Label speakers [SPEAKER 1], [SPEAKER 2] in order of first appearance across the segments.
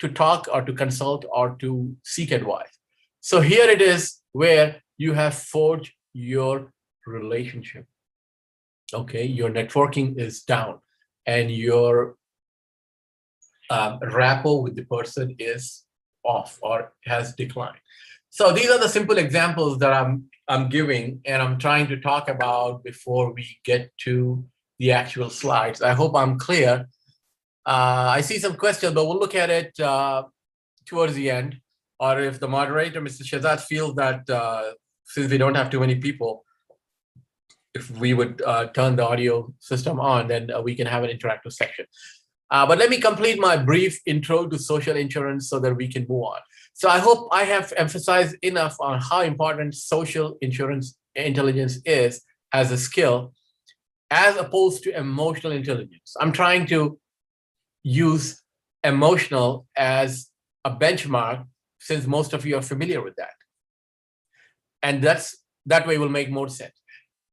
[SPEAKER 1] to talk or to consult or to seek advice. So here it is where you have forged your relationship. Okay, your networking is down and your rapport with the person is off or has declined. So these are the simple examples that I'm giving and I'm trying to talk about before we get to the actual slides. I hope I'm clear. I see some questions, but we'll look at it towards the end. Or if the moderator, Mr. Shazad, feels that since we don't have too many people, if we would turn the audio system on, then we can have an interactive section. But let me complete my brief intro to social insurance so that we can move on. So I hope I have emphasized enough on how important social insurance intelligence is as a skill, as opposed to emotional intelligence. I'm trying to use emotional as a benchmark since most of you are familiar with that. And that way will make more sense.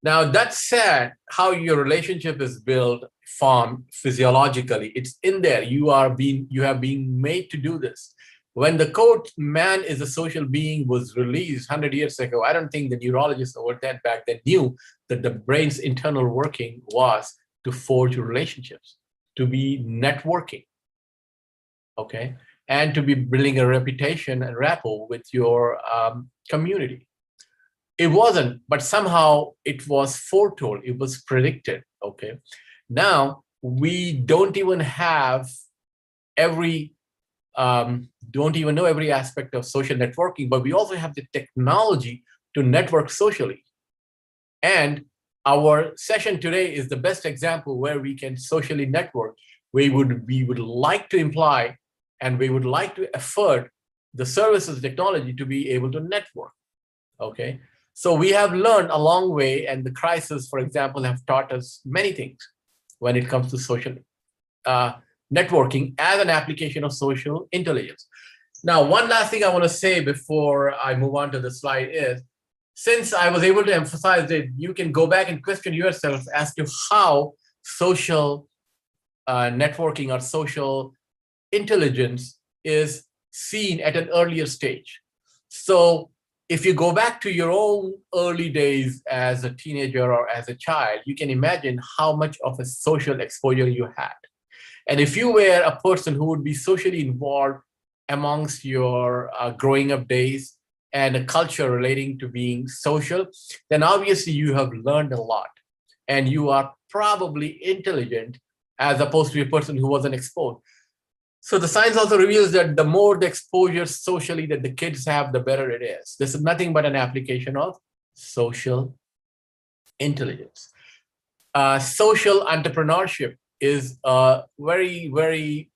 [SPEAKER 1] Now, that said, how your relationship is built, formed physiologically, it's in there. You have been made to do this. When the quote, man is a social being, was released 100 years ago, I don't think the neurologists over that back then knew that the brain's internal working was to forge relationships, to be networking, okay? And to be building a reputation and rapport with your community. It wasn't, but somehow it was foretold, it was predicted, okay? Now, we don't even have don't even know every aspect of social networking, but we also have the technology to network socially. And our session today is the best example where we can socially network. We would like to imply and we would like to afford the services technology to be able to network, okay? So we have learned a long way, and the crisis, for example, have taught us many things when it comes to social networking as an application of social intelligence. Now, one last thing I want to say before I move on to the slide is, since I was able to emphasize that you can go back and question yourself as to how social networking or social intelligence is seen at an earlier stage. So if you go back to your own early days as a teenager or as a child, you can imagine how much of a social exposure you had. And if you were a person who would be socially involved amongst your growing up days and a culture relating to being social, then obviously you have learned a lot. And you are probably intelligent as opposed to a person who wasn't exposed. So the science also reveals that the more the exposure socially that the kids have, the better it is. This is nothing but an application of social intelligence. Social entrepreneurship is a very, very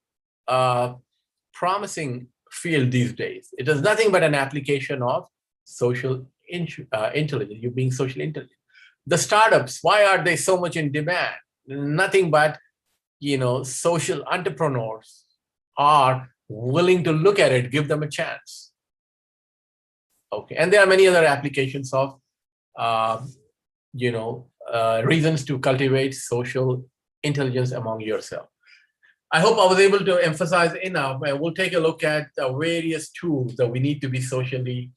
[SPEAKER 1] promising field these days. It is nothing but an application of social intelligence, you being socially intelligent. The startups, why are they so much in demand? Nothing but, social entrepreneurs are willing to look at it, give them a chance. Okay, and there are many other applications of, reasons to cultivate social intelligence among yourself. I hope I was able to emphasize enough, and we'll take a look at the various tools that we need to be socially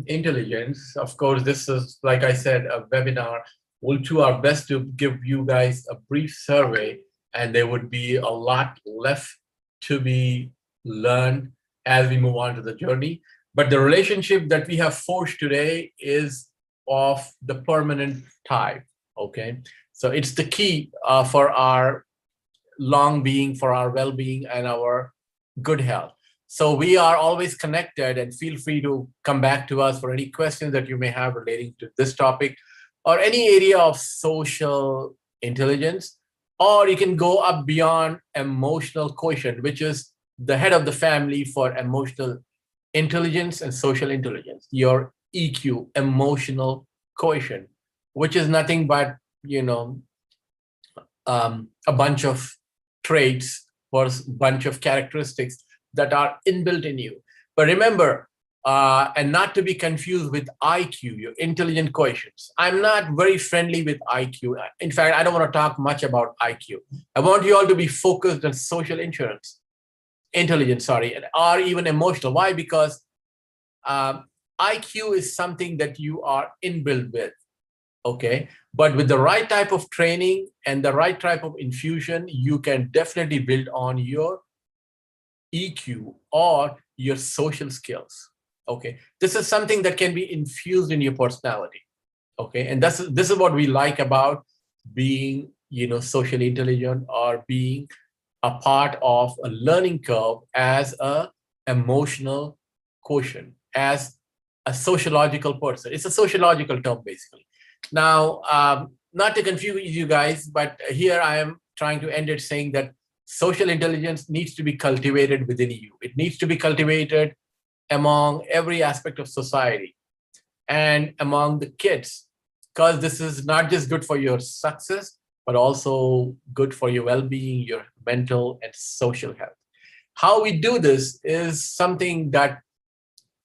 [SPEAKER 1] intelligent. Of course, this is, like I said, a webinar. We'll do our best to give you guys a brief survey, and there would be a lot left to be learned as we move on to the journey. But the relationship that we have forged today is of the permanent type, okay? So it's the key for our long being, for our well-being and our good health. So we are always connected, and feel free to come back to us for any questions that you may have relating to this topic or any area of social intelligence. Or you can go up beyond emotional quotient, which is the head of the family for emotional intelligence and social intelligence, your EQ, emotional quotient, which is nothing but, a bunch of traits or a bunch of characteristics that are inbuilt in you. But remember, and not to be confused with IQ, your intelligent quotients. I'm not very friendly with IQ. In fact, I don't want to talk much about IQ. I want you all to be focused on social insurance. intelligence, sorry, or even emotional. Why? Because IQ is something that you are inbuilt with, okay? But with the right type of training and the right type of infusion, you can definitely build on your EQ or your social skills, okay? This is something that can be infused in your personality, okay? And this is what we like about being, socially intelligent or being a part of a learning curve as a emotional quotient, as a sociological person. It's a sociological term, basically. Now, not to confuse you guys, but here I am trying to end it saying that social intelligence needs to be cultivated within you. It needs to be cultivated among every aspect of society and among the kids, because this is not just good for your success, but also good for your well-being, your mental and social health. How we do this is something that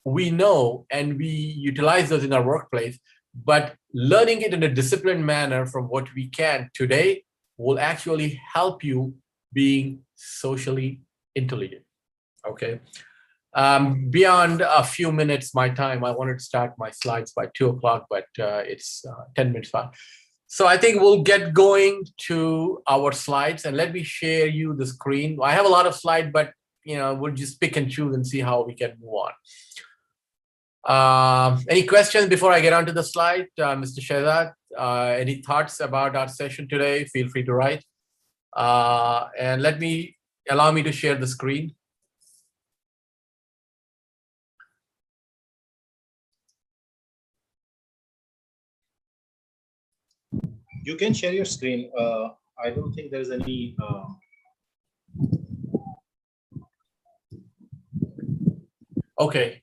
[SPEAKER 1] we know and we utilize those in our workplace, but learning it in a disciplined manner from what we can today will actually help you being socially intelligent. Okay. Beyond a few minutes, my time, I wanted to start my slides by 2 o'clock, but it's 10 minutes past. So I think we'll get going to our slides, and let me share you the screen. I have a lot of slides, but we'll just pick and choose and see how we can move on. Any questions before I get onto the slide, Mr. Shehzad? Any thoughts about our session today? Feel free to write. And allow me to share the screen.
[SPEAKER 2] You can share your screen. I don't think there's any.
[SPEAKER 1] Okay.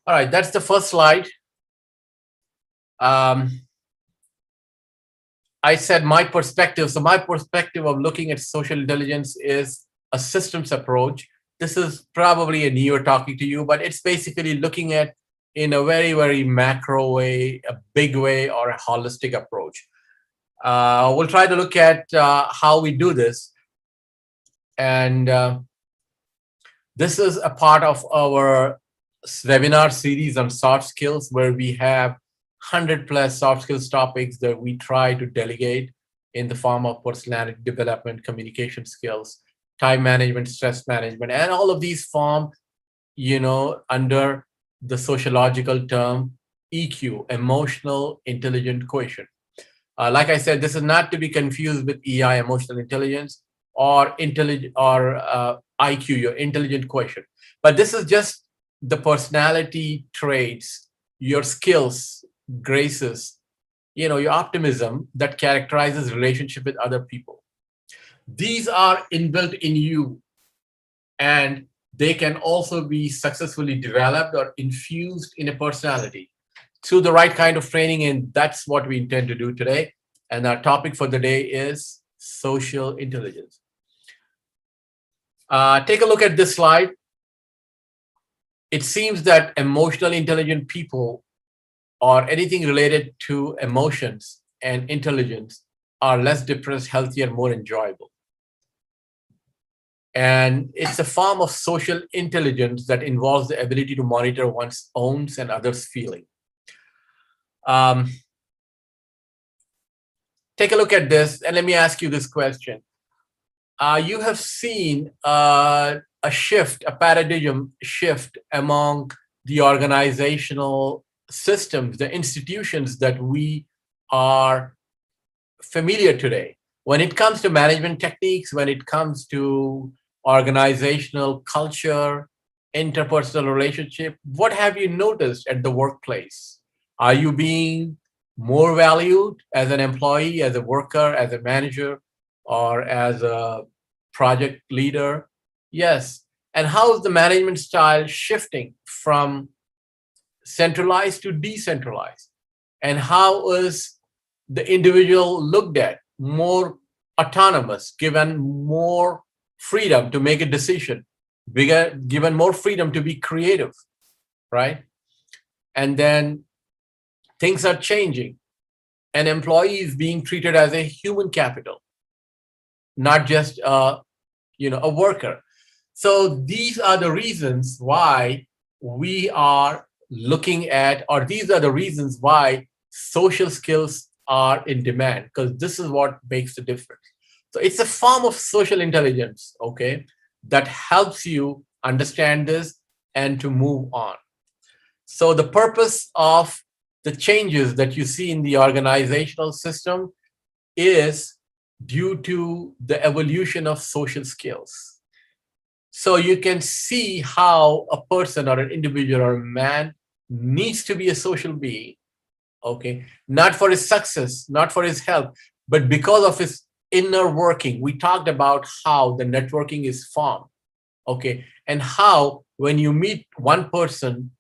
[SPEAKER 1] All right, that's the first slide. I said my perspective. So my perspective of looking at social intelligence is a systems approach. This is probably a newer talking to you, but it's basically looking at in a very, very macro way, a big way, or a holistic approach. We'll try to look at how we do this. And this is a part of our webinar series on soft skills, where we have 100+ soft skills topics that we try to delegate in the form of personality development, communication skills, time management, stress management, and all of these form, under the sociological term EQ, emotional intelligent quotient. Like I said, this is not to be confused with EI, emotional intelligence, or IQ, your intelligent quotient. But this is just the personality traits, your skills, graces, your optimism that characterizes relationship with other people. These are inbuilt in you, and they can also be successfully developed or infused in a personality through the right kind of training, and that's what we intend to do today. And our topic for the day is social intelligence. Take a look at this slide. It seems that emotionally intelligent people, or anything related to emotions and intelligence, are less depressed, healthier, more enjoyable. And it's a form of social intelligence that involves the ability to monitor one's own and others' feeling. Take a look at this, and let me ask you this question. You have seen a shift, a paradigm shift among the organizational systems, the institutions that we are familiar today. When it comes to management techniques, when it comes to organizational culture interpersonal relationship, what have you noticed at the workplace? Are you being more valued as an employee, as a worker, as a manager, or as a project leader? Yes. And how is the management style shifting from centralized to decentralized? And how is the individual looked at more autonomous, given more freedom to make a decision, given more freedom to be creative, right? And then things are changing. An employee is being treated as a human capital, not just a worker. So these are the reasons why we are looking at, or these are the reasons why social skills are in demand, because this is what makes the difference. So it's a form of social intelligence, okay, that helps you understand this and to move on. So the purpose of the changes that you see in the organizational system is due to the evolution of social skills. So you can see how a person or an individual or a man needs to be a social being, okay, not for his success, not for his health, but because of his inner working. We talked about how the networking is formed, okay, and how when you meet one person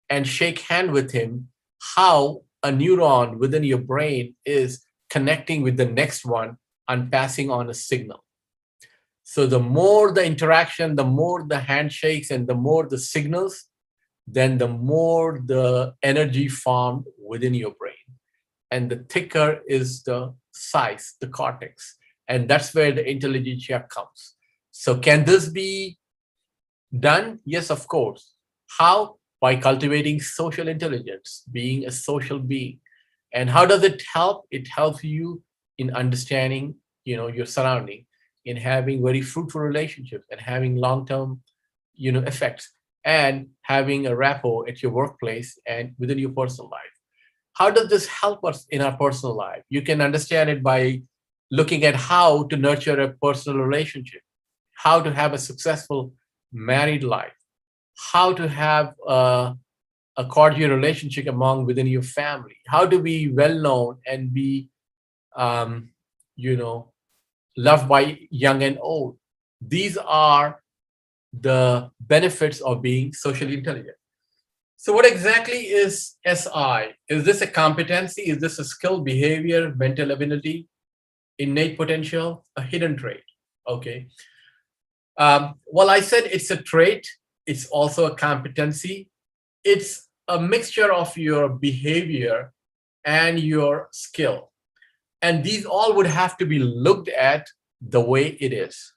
[SPEAKER 1] and shake hand with him, how a neuron within your brain is connecting with the next one and passing on a signal. So the more the interaction, the more the handshakes, and the more the signals, then the more the energy formed within your brain. And the thicker is the size, the cortex. And that's where the intelligentsia comes. So can this be done? Yes, of course. How? By cultivating social intelligence, being a social being. And how does it help? It helps you in understanding, your surrounding, in having very fruitful relationships and having long-term, effects, and having a rapport at your workplace and within your personal life. How does this help us in our personal life? You can understand it by looking at how to nurture a personal relationship, how to have a successful married life, how to have a cordial relationship among within your family, how to be well known and be, um, you know, loved by young and old. These are the benefits of being socially intelligent. So, what exactly is SI? Is this a competency? Is this a skill, behavior, mental ability, innate potential, a hidden trait? Okay. Well, I said it's a trait, it's also a competency. It's a mixture of your behavior and your skill. And these all would have to be looked at the way it is.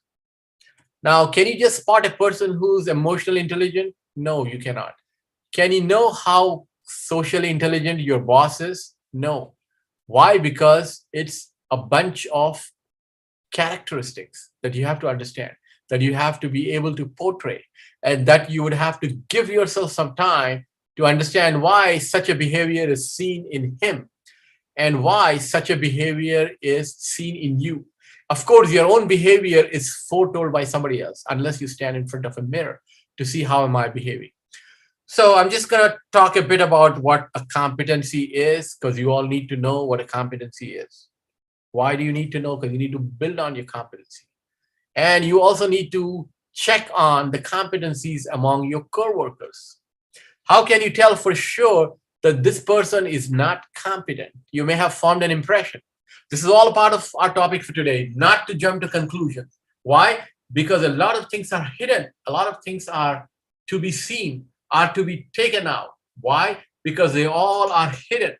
[SPEAKER 1] Now, can you just spot a person who's emotionally intelligent? No, you cannot. Can you know how socially intelligent your boss is? No. Why? Because it's a bunch of characteristics that you have to understand, that you have to be able to portray, and that you would have to give yourself some time to understand why such a behavior is seen in him and why such a behavior is seen in you. Of course, your own behavior is foretold by somebody else unless you stand in front of a mirror to see how am I behaving. So I'm just going to talk a bit about what a competency is, because you all need to know what a competency is. Why do you need to know? Because you need to build on your competency. And you also need to check on the competencies among your coworkers. How can you tell for sure that this person is not competent? You may have formed an impression. This is all part of our topic for today, not to jump to conclusions. Why? Because a lot of things are hidden. A lot of things are to be seen, are to be taken out. Why? Because they all are hidden.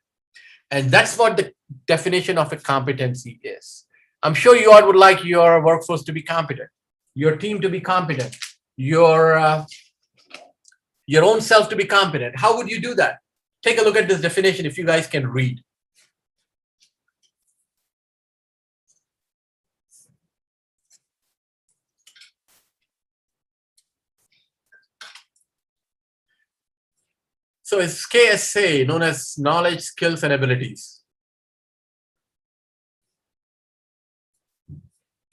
[SPEAKER 1] And that's what the definition of a competency is. I'm sure you all would like your workforce to be competent, your team to be competent, your own self to be competent. How would you do that? Take a look at this definition if you guys can read. So it's KSA, known as knowledge, skills, and abilities.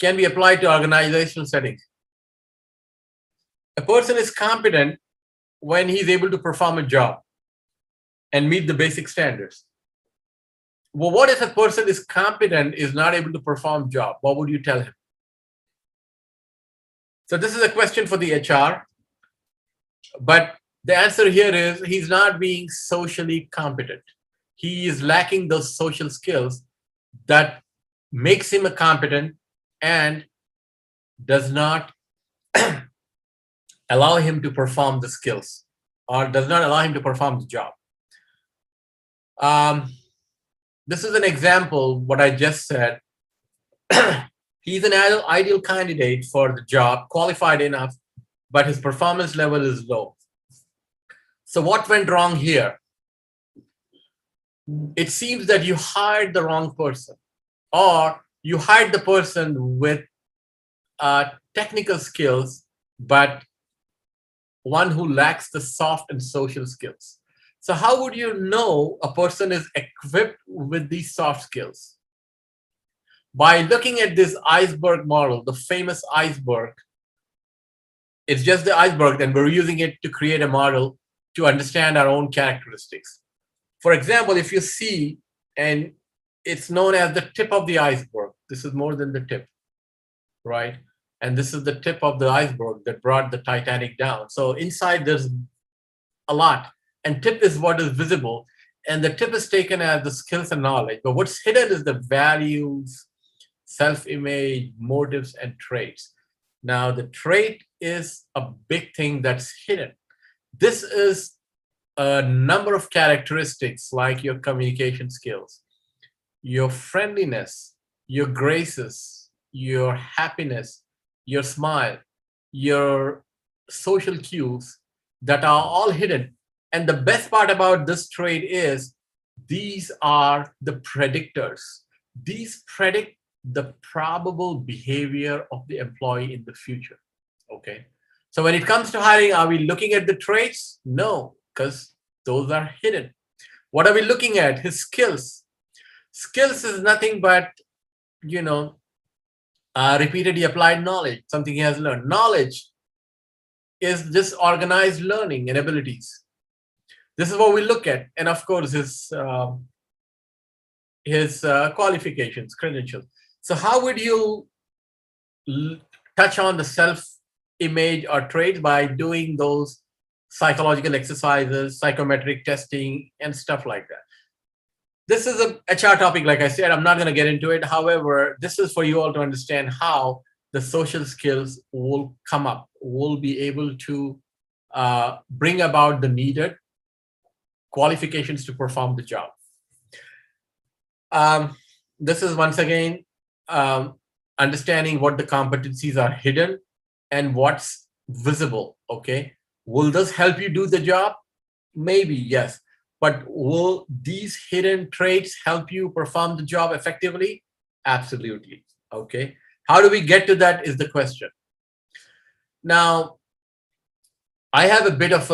[SPEAKER 1] Can be applied to organizational settings. A person is competent when he's able to perform a job and meet the basic standards. Well, what if a person is competent, is not able to perform job? What would you tell him? So this is a question for the HR, but the answer here is he's not being socially competent. He is lacking those social skills that makes him a competent and does not allow him to perform the skills, or does not allow him to perform the job. This is an example, what I just said. He's an ideal candidate for the job, qualified enough, but his performance level is low. So what went wrong here? It seems that you hired the wrong person, or you hired the person with technical skills, but one who lacks the soft and social skills. So how would you know a person is equipped with these soft skills? By looking at this iceberg model, the famous iceberg. It's just the iceberg, and we're using it to create a model to understand our own characteristics. For example, if you see, and it's known as the tip of the iceberg. This is more than the tip, right? And this is the tip of the iceberg that brought the Titanic down. So inside there's a lot, and tip is what is visible, and the tip is taken as the skills and knowledge. But what's hidden is the values, self-image, motives, and traits. Now, the trait is a big thing that's hidden. This is a number of characteristics like your communication skills, your friendliness, your graces, your happiness, your smile, your social cues that are all hidden. And the best part about this trait is these are the predictors. These predict the probable behavior of the employee in the future. Okay. So when it comes to hiring, are we looking at the traits? No, because those are hidden. What are we looking at? His skills. Skills is nothing but, repeatedly applied knowledge, something he has learned. Knowledge is just organized learning and abilities. This is what we look at. And of course, his qualifications, credentials. So how would you touch on the self-image or traits? By doing those psychological exercises, psychometric testing, and stuff like that. This is a HR topic, like I said. I'm not going to get into it. However, this is for you all to understand how the social skills will come up, will be able to bring about the needed qualifications to perform the job. This is once again understanding what the competencies are hidden and what's visible. Okay, will this help you do the job? Maybe yes, but will these hidden traits help you perform the job effectively? Absolutely. Okay, how do we get to that is the question. Now, I have a bit of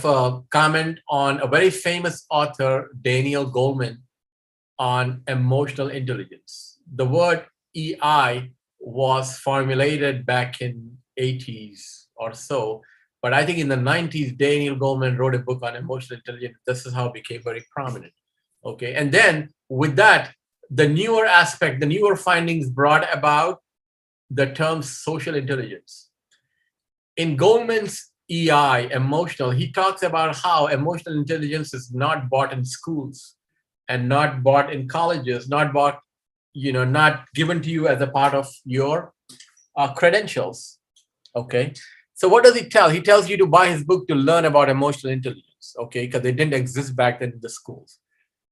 [SPEAKER 1] a comment on a very famous author, Daniel Goleman, on emotional intelligence. The word EI was formulated back in 80s or so, but I think in the 90s, Daniel Goleman wrote a book on emotional intelligence. This is how it became very prominent. Okay, and then with that, the newer aspect, the newer findings brought about the term social intelligence. In Goleman's EI, emotional, he talks about how emotional intelligence is not bought in schools and not bought in colleges, not bought, not given to you as a part of your credentials. Okay. So what does he tell? He tells you to buy his book to learn about emotional intelligence. Okay. Because they didn't exist back then in the schools.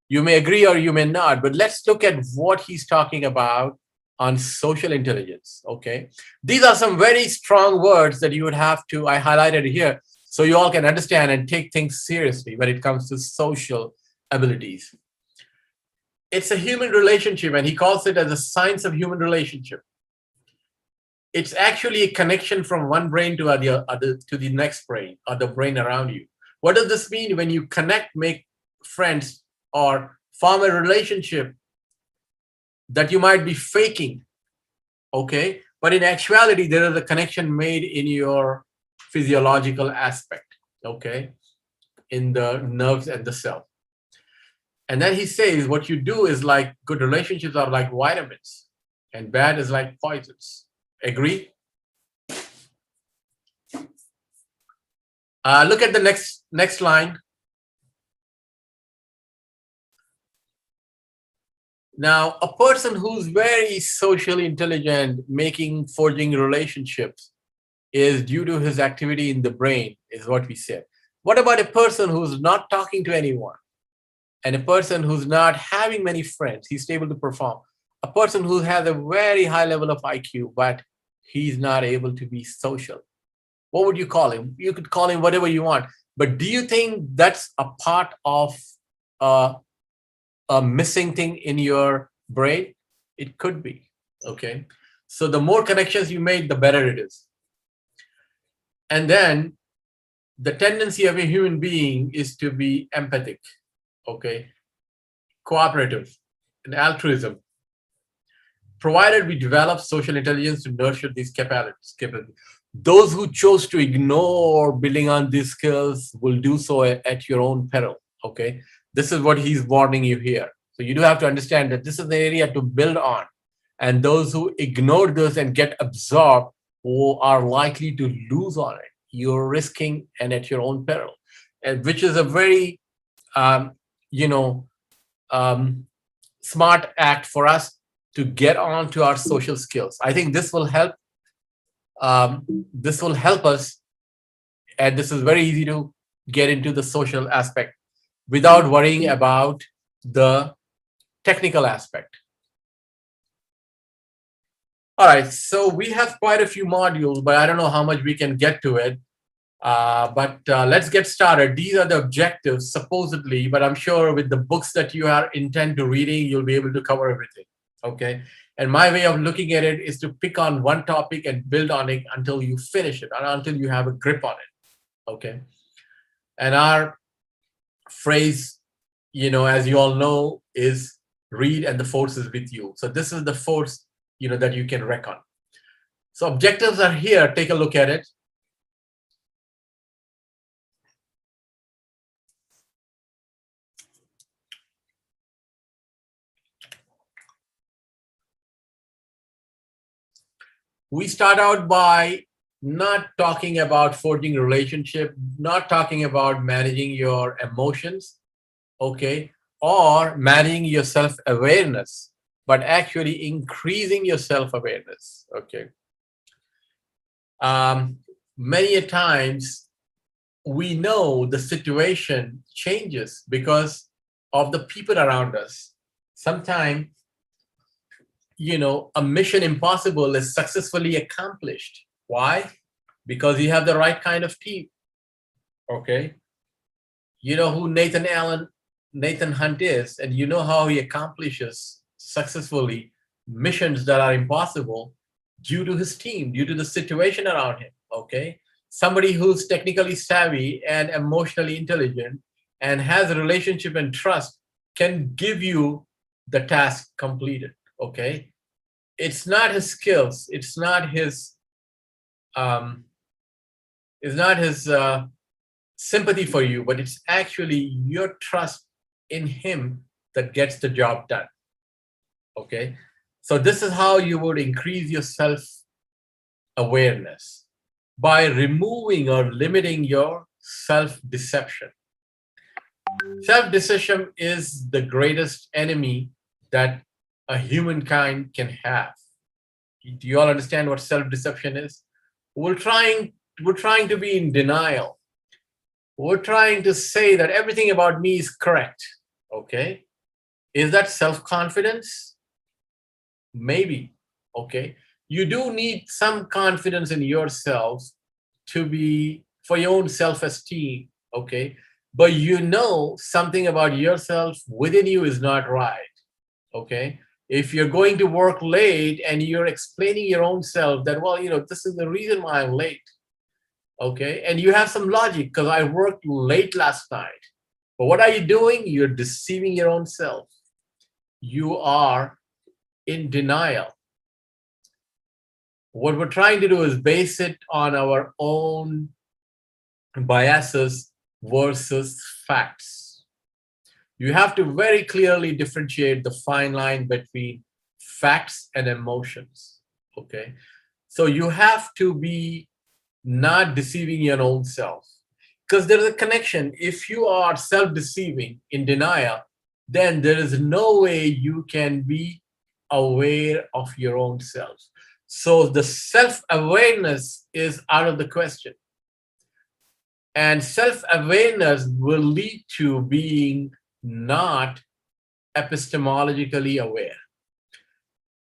[SPEAKER 1] You may agree or you may not, but let's look at what he's talking about on social intelligence. Okay. These are some very strong words that you would have to, I highlighted here, so you all can understand and take things seriously when it comes to social abilities. It's a human relationship, and he calls it as a science of human relationship. It's actually a connection from one brain to the next brain or the brain around you. What does this mean? When you connect, make friends, or form a relationship that you might be faking, okay? But in actuality, there is a connection made in your physiological aspect, okay, in the nerves and the cell. And then he says what you do is like good relationships are like vitamins and bad is like poisons. Agree? Look at the next line. Now, a person who's very socially intelligent, forging relationships, is due to his activity in the brain, is what we said. What about a person who's not talking to anyone? And a person who's not having many friends, he's able to perform. A person who has a very high level of IQ, but he's not able to be social. What would you call him? You could call him whatever you want. But do you think that's a part of a missing thing in your brain? It could be, okay? So the more connections you make, the better it is. And then the tendency of a human being is to be empathic, okay? Cooperative and altruism, provided we develop social intelligence to nurture these capabilities. Those who chose to ignore building on these skills will do so at your own peril, okay? This is what he's warning you here. So you do have to understand that this is the area to build on. And those who ignore this and get absorbed are likely to lose on it. You're risking and at your own peril, and which is a very, smart act for us to get on to our social skills. I think this will help. This will help us, and this is very easy to get into the social aspect without worrying about the technical aspect. All right, so we have quite a few modules, but I don't know how much we can get to it. But let's get started. These are the objectives, supposedly, but I'm sure with the books that you are intent to reading, you'll be able to cover everything, okay? And my way of looking at it is to pick on one topic and build on it until you finish it, or until you have a grip on it, okay? And our phrase, as you all know, is read and the force is with you. So this is the force, that you can reckon. So objectives are here. Take a look at it. We start out by not talking about forging relationship, not talking about managing your emotions, okay, or managing your self-awareness, but actually increasing your self-awareness, okay. Many a times we know the situation changes because of the people around us. Sometimes, a mission impossible is successfully accomplished. Why? Because you have the right kind of team, okay. You know who Nathan Hunt is, and you know how he accomplishes successfully missions that are impossible due to his team, due to the situation around him, okay? Somebody who's technically savvy and emotionally intelligent and has a relationship and trust can give you the task completed, okay? It's not his skills, it's not his sympathy for you, but it's actually your trust in him that gets the job done, okay? So this is how you would increase your self-awareness, by removing or limiting your self-deception. Self-deception is the greatest enemy that a humankind can have. Do you all understand what self-deception is? We're trying to be in denial. We're trying to say that everything about me is correct, okay? Is that self-confidence? Maybe, okay? You do need some confidence in yourself for your own self-esteem, okay? But something about yourself within you is not right, okay? If you're going to work late and you're explaining your own self that, well, this is the reason why I'm late, okay? And you have some logic because I worked late last night. But what are you doing? You're deceiving your own self. You are in denial. What we're trying to do is base it on our own biases versus facts. You have to very clearly differentiate the fine line between facts and emotions. Okay. So you have to be not deceiving your own self, because there is a connection. If you are self deceiving in denial, then there is no way you can be aware of your own self. So the self awareness is out of the question. And self awareness will lead to being not epistemologically aware.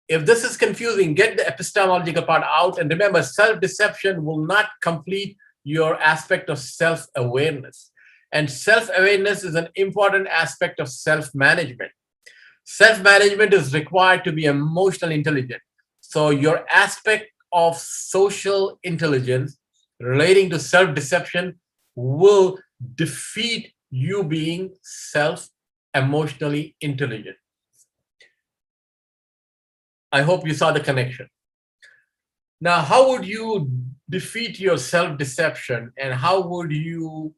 [SPEAKER 1] If this is confusing, get the epistemological part out. And remember, self deception will not complete your aspect of self awareness. And self awareness is an important aspect of self management. Self management is required to be emotionally intelligent. So, your aspect of social intelligence relating to self deception will defeat you being self emotionally intelligent. I hope you saw the connection. Now, how would you defeat your self deception and how would you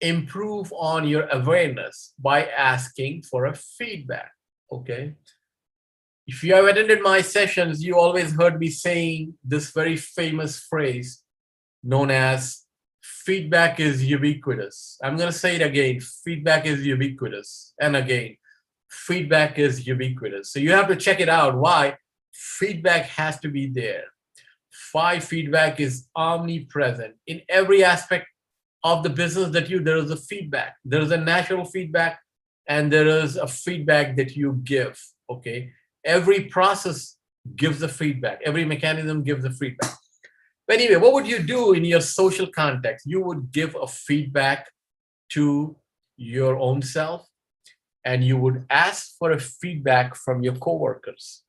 [SPEAKER 1] improve on your awareness? By asking for a feedback. Okay. If you have attended my sessions, you always heard me saying this very famous phrase known as feedback is ubiquitous. I'm going to say it again. Feedback is ubiquitous. And again, feedback is ubiquitous. So you have to check it out. Why? Feedback has to be there. Why feedback is omnipresent in every aspect of the business that you, there is a feedback. There is a natural feedback and there is a feedback that you give. Okay. Every process gives a feedback. Every mechanism gives a feedback. But anyway, what would you do in your social context? You would give a feedback to your own self and you would ask for a feedback from your coworkers.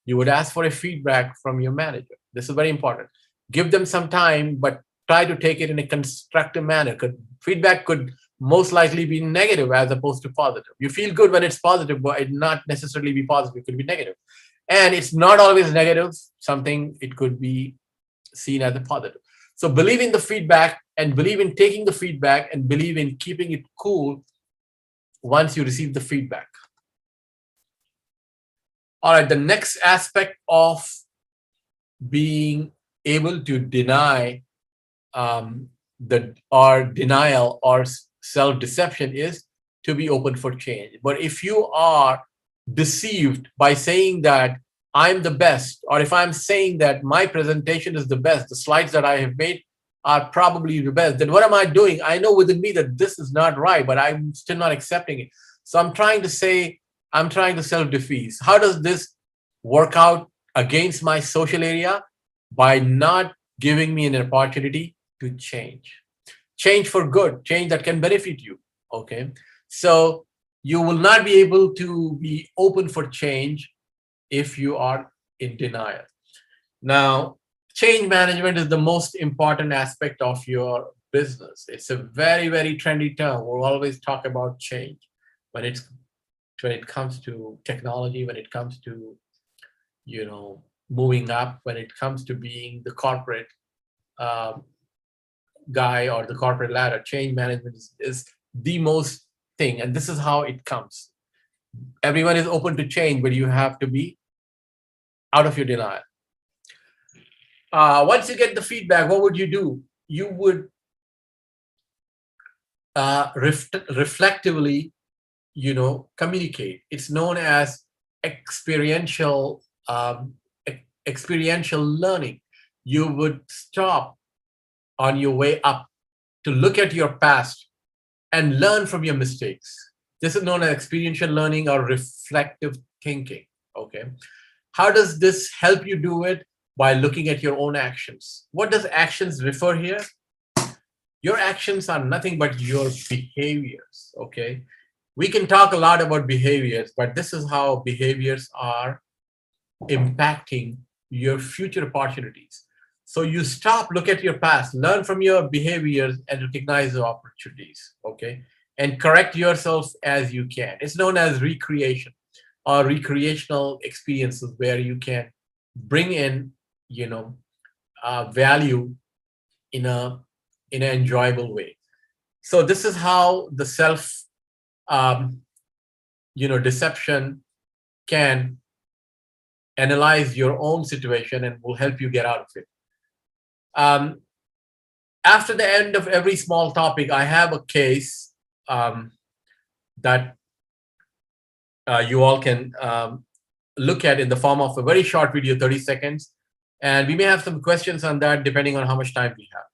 [SPEAKER 1] You would ask for a feedback from your manager. This is very important. Give them some time, but try to take it in a constructive manner. Feedback could most likely be negative as opposed to positive. You feel good when it's positive, but it not necessarily be positive. It could be negative. And it's not always negative. Something, it could be seen as a positive. So believe in the feedback and believe in taking the feedback and believe in keeping it cool once you receive the feedback. All right, the next aspect of being able to deny denial or self-deception is to be open for change. But if you are deceived by saying that I'm the best, or if I'm saying that my presentation is the best, the slides that I have made are probably the best, then what am I doing? I know within me that this is not right, but I'm still not accepting it. So I'm trying to self-defeat. How does this work out against my social area? By not giving me an opportunity to change. Change for good, change that can benefit you. Okay. So you will not be able to be open for change if you are in denial. Now, change management is the most important aspect of your business. It's a very, very trendy term. We'll always talk about change when it comes to technology, when it comes to moving up, when it comes to being the corporate guy or the corporate ladder. Change management is the most thing, and this is how it comes. Everyone is open to change, but you have to be out of your denial. Once you get the feedback, what would you do? You would reflectively, communicate. It's known as experiential learning. You would stop on your way up to look at your past and learn from your mistakes. This is known as experiential learning or reflective thinking. Okay. How does this help you do it? By looking at your own actions. What does actions refer here? Your actions are nothing but your behaviors. Okay. We can talk a lot about behaviors, but this is how behaviors are impacting your future opportunities. So you stop, look at your past, learn from your behaviors and recognize the opportunities, okay? And correct yourself as you can. It's known as recreation or recreational experiences where you can bring in value in an enjoyable way. So this is how the self deception can analyze your own situation and will help you get out of it. After the end of every small topic, I have a case that you all can look at in the form of a very short video, 30 seconds. And we may have some questions on that depending on how much time we have.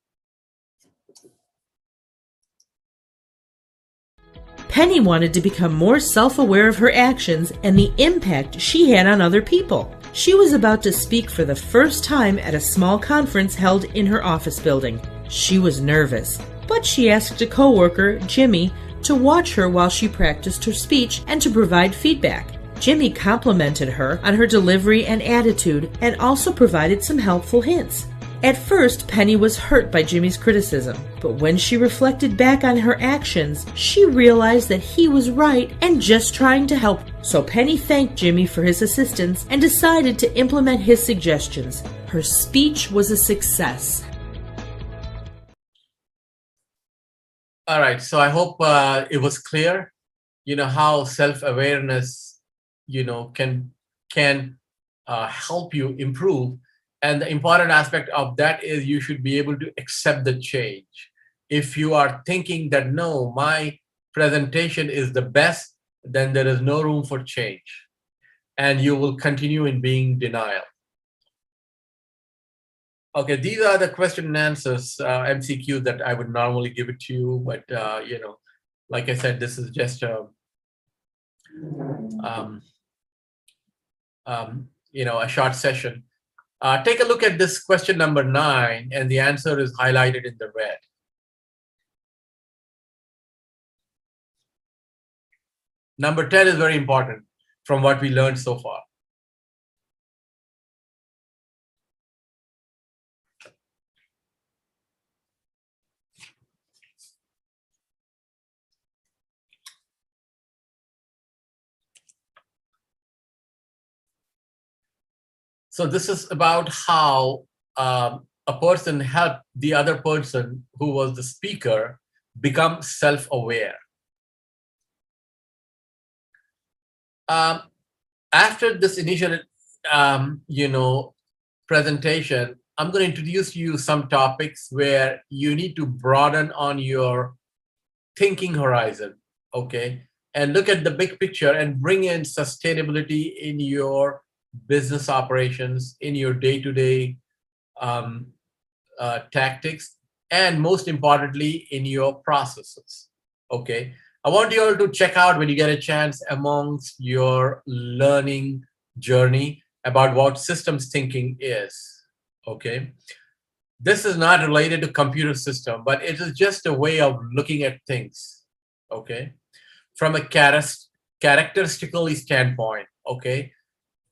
[SPEAKER 3] Penny wanted to become more self-aware of her actions and the impact she had on other people. She was about to speak for the first time at a small conference held in her office building. She was nervous, but she asked a coworker, Jimmy, to watch her while she practiced her speech and to provide feedback. Jimmy complimented her on her delivery and attitude and also provided some helpful hints. At first, Penny was hurt by Jimmy's criticism, but when she reflected back on her actions, she realized that he was right and just trying to help. So Penny thanked Jimmy for his assistance and decided to implement his suggestions. Her speech was a success.
[SPEAKER 1] All right, so I hope it was clear, how self-awareness, can help you improve. And the important aspect of that is you should be able to accept the change. If you are thinking that, no, my presentation is the best, then there is no room for change. And you will continue in being denial. Okay, these are the question and answers, MCQ, that I would normally give it to you. But, like I said, this is just a short session. Take a look at this question number 9, and the answer is highlighted in the red. Number 10 is very important from what we learned so far. So this is about how a person helped the other person who was the speaker become self-aware. After this initial, presentation, I'm going to introduce you some topics where you need to broaden on your thinking horizon, okay? And look at the big picture and bring in sustainability in your business operations, in your day-to-day tactics, and most importantly, in your processes, okay? I want you all to check out, when you get a chance, amongst your learning journey about what systems thinking is, okay? This is not related to computer system, but it is just a way of looking at things, okay? From a characteristically standpoint, okay?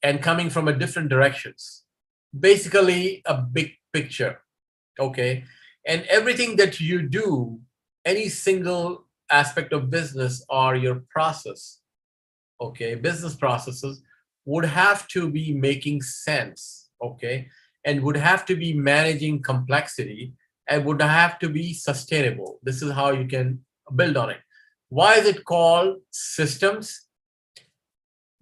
[SPEAKER 1] And coming from a different directions. Basically, a big picture, okay? And everything that you do, any single aspect of business or your process, okay, business processes would have to be making sense, okay? And would have to be managing complexity and would have to be sustainable. This is how you can build on it. Why is it called systems?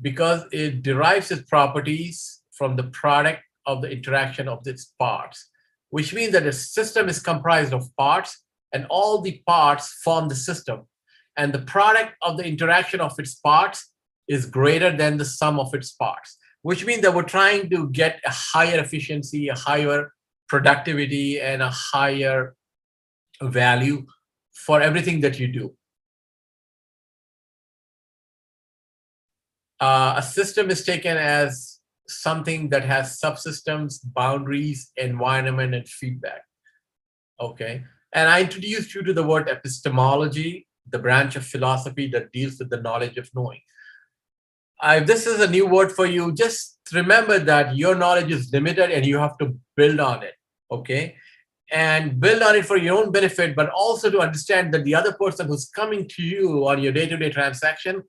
[SPEAKER 1] Because it derives its properties from the product of the interaction of its parts, which means that a system is comprised of parts and all the parts form the system. And the product of the interaction of its parts is greater than the sum of its parts, which means that we're trying to get a higher efficiency, a higher productivity, and a higher value for everything that you do. A system is taken as something that has subsystems, boundaries, environment, and feedback. Okay, and I introduced you to the word epistemology, the branch of philosophy that deals with the knowledge of knowing. If this is a new word for you, just remember that your knowledge is limited and you have to build on it, okay? And build on it for your own benefit, but also to understand that the other person who's coming to you on your day-to-day transaction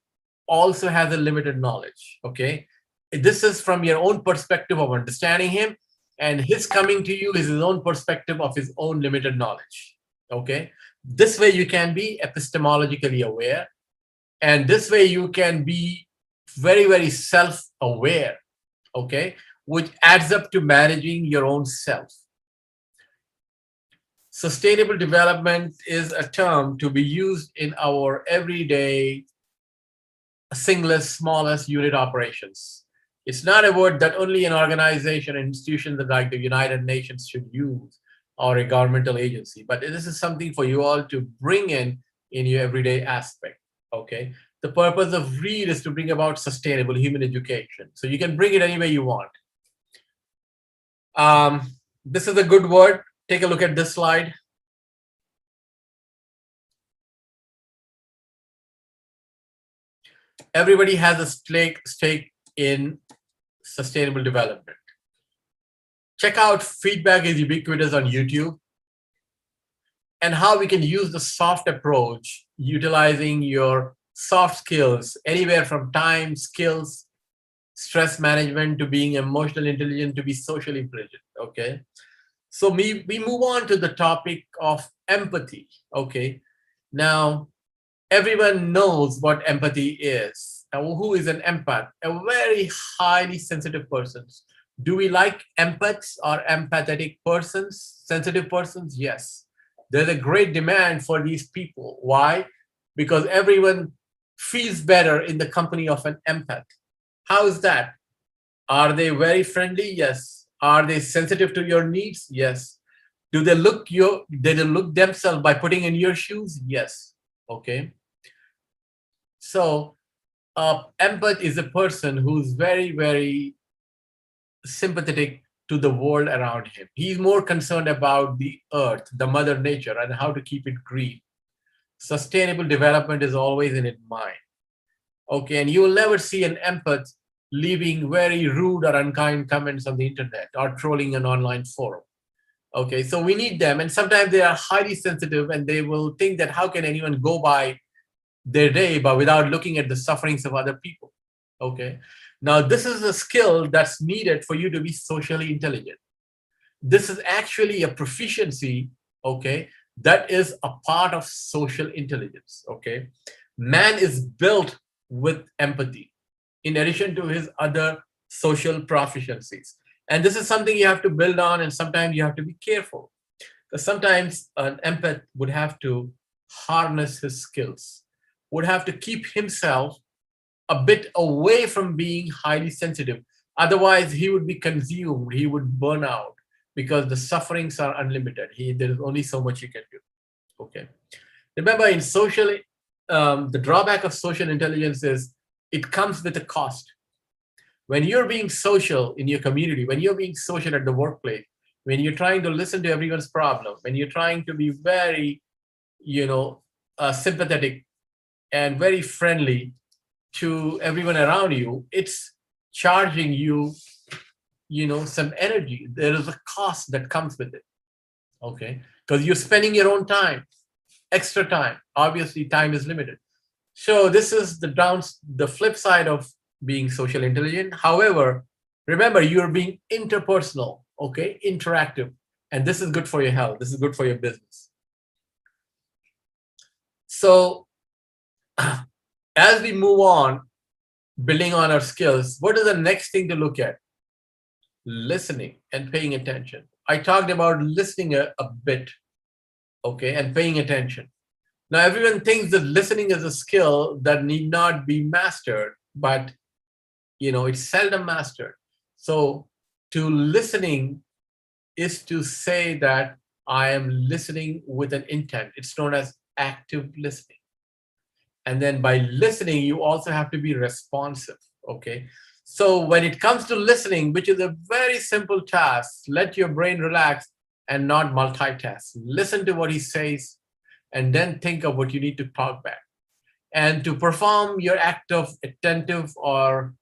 [SPEAKER 1] also has a limited knowledge, okay? This is from your own perspective of understanding him, and his coming to you is his own perspective of his own limited knowledge. Okay, this way you can be epistemologically aware, and this way you can be very, very self-aware. Okay, which adds up to managing your own self. Sustainable development is a term to be used in our everyday singlest, smallest unit operations. It's not a word that only an organization and institutions like the United Nations should use, or a governmental agency, but this is something for you all to bring in your everyday aspect. Okay, the purpose of READ is to bring about sustainable human education. So you can bring it any way you want. This is a good word. Take a look at this slide. Everybody has a stake in sustainable development. Check out Feedback is Ubiquitous on YouTube, and how we can use the soft approach, utilizing your soft skills, anywhere from time, skills, stress management, to being emotionally intelligent, to be socially intelligent. Okay, so we move on to the topic of empathy. Okay, now everyone knows what empathy is. Now, who is an empath? A very highly sensitive person. Do we like empaths or empathetic persons, sensitive persons? Yes. There's a great demand for these people. Why? Because everyone feels better in the company of an empath. How is that? Are they very friendly? Yes. Are they sensitive to your needs? Yes. Do they look themselves by putting in your shoes? Yes. Okay. So, empath is a person who's very, very sympathetic to the world around him. He's more concerned about the earth, the mother nature, and how to keep it green. Sustainable development is always in his mind. Okay, and you will never see an empath leaving very rude or unkind comments on the internet or trolling an online forum. Okay, so we need them, and sometimes they are highly sensitive, and they will think that how can anyone go by their day but without looking at the sufferings of other people. Okay, now this is a skill that's needed for you to be socially intelligent. This is actually a proficiency, okay, that is a part of social intelligence. Okay, man is built with empathy in addition to his other social proficiencies, and this is something you have to build on, and sometimes you have to be careful, because sometimes an empath would have to harness his skills, would have to keep himself a bit away from being highly sensitive. Otherwise, he would be consumed, he would burn out, because the sufferings are unlimited. There is only so much you can do. Okay. Remember, in social, the drawback of social intelligence is it comes with a cost. When you're being social in your community, when you're being social at the workplace, when you're trying to listen to everyone's problem, when you're trying to be very, sympathetic and very friendly to everyone around you, it's charging you, some energy. There is a cost that comes with it. Okay, because you're spending your own time, extra time. Obviously, time is limited. So this is the flip side of being social intelligent. However, remember, you're being interpersonal, okay, interactive, and this is good for your health. This is good for your business. So as we move on, building on our skills, what is the next thing to look at? Listening and paying attention. I talked about listening a bit, okay, and paying attention. Now, everyone thinks that listening is a skill that need not be mastered, but it's seldom mastered. So to listening is to say that I am listening with an intent. It's known as active listening. And then by listening, you also have to be responsive. Okay. So when it comes to listening, which is a very simple task, let your brain relax and not multitask. Listen to what he says, and then think of what you need to talk back. And to perform your act of attentive or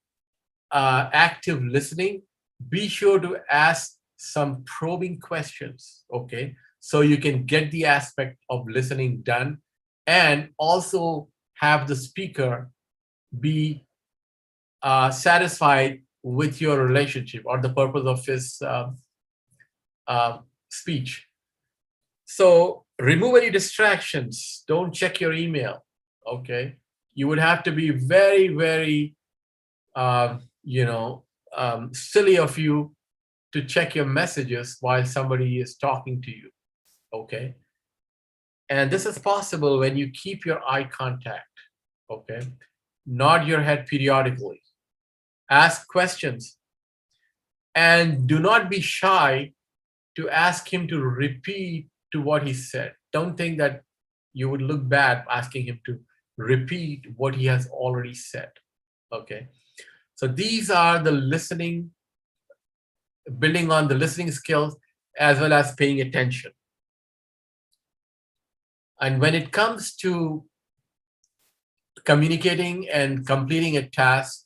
[SPEAKER 1] active listening, be sure to ask some probing questions, okay? So you can get the aspect of listening done, and also have the speaker be satisfied with your relationship or the purpose of his speech. So remove any distractions. Don't check your email. Okay, you would have to be very, very, silly of you to check your messages while somebody is talking to you. Okay, and this is possible when you keep your eye contact. Okay, nod your head periodically, ask questions, and do not be shy to ask him to repeat to what he said. Don't think that you would look bad asking him to repeat what he has already said. Okay, so these are the listening, building on the listening skills as well as paying attention. And when it comes to communicating and completing a task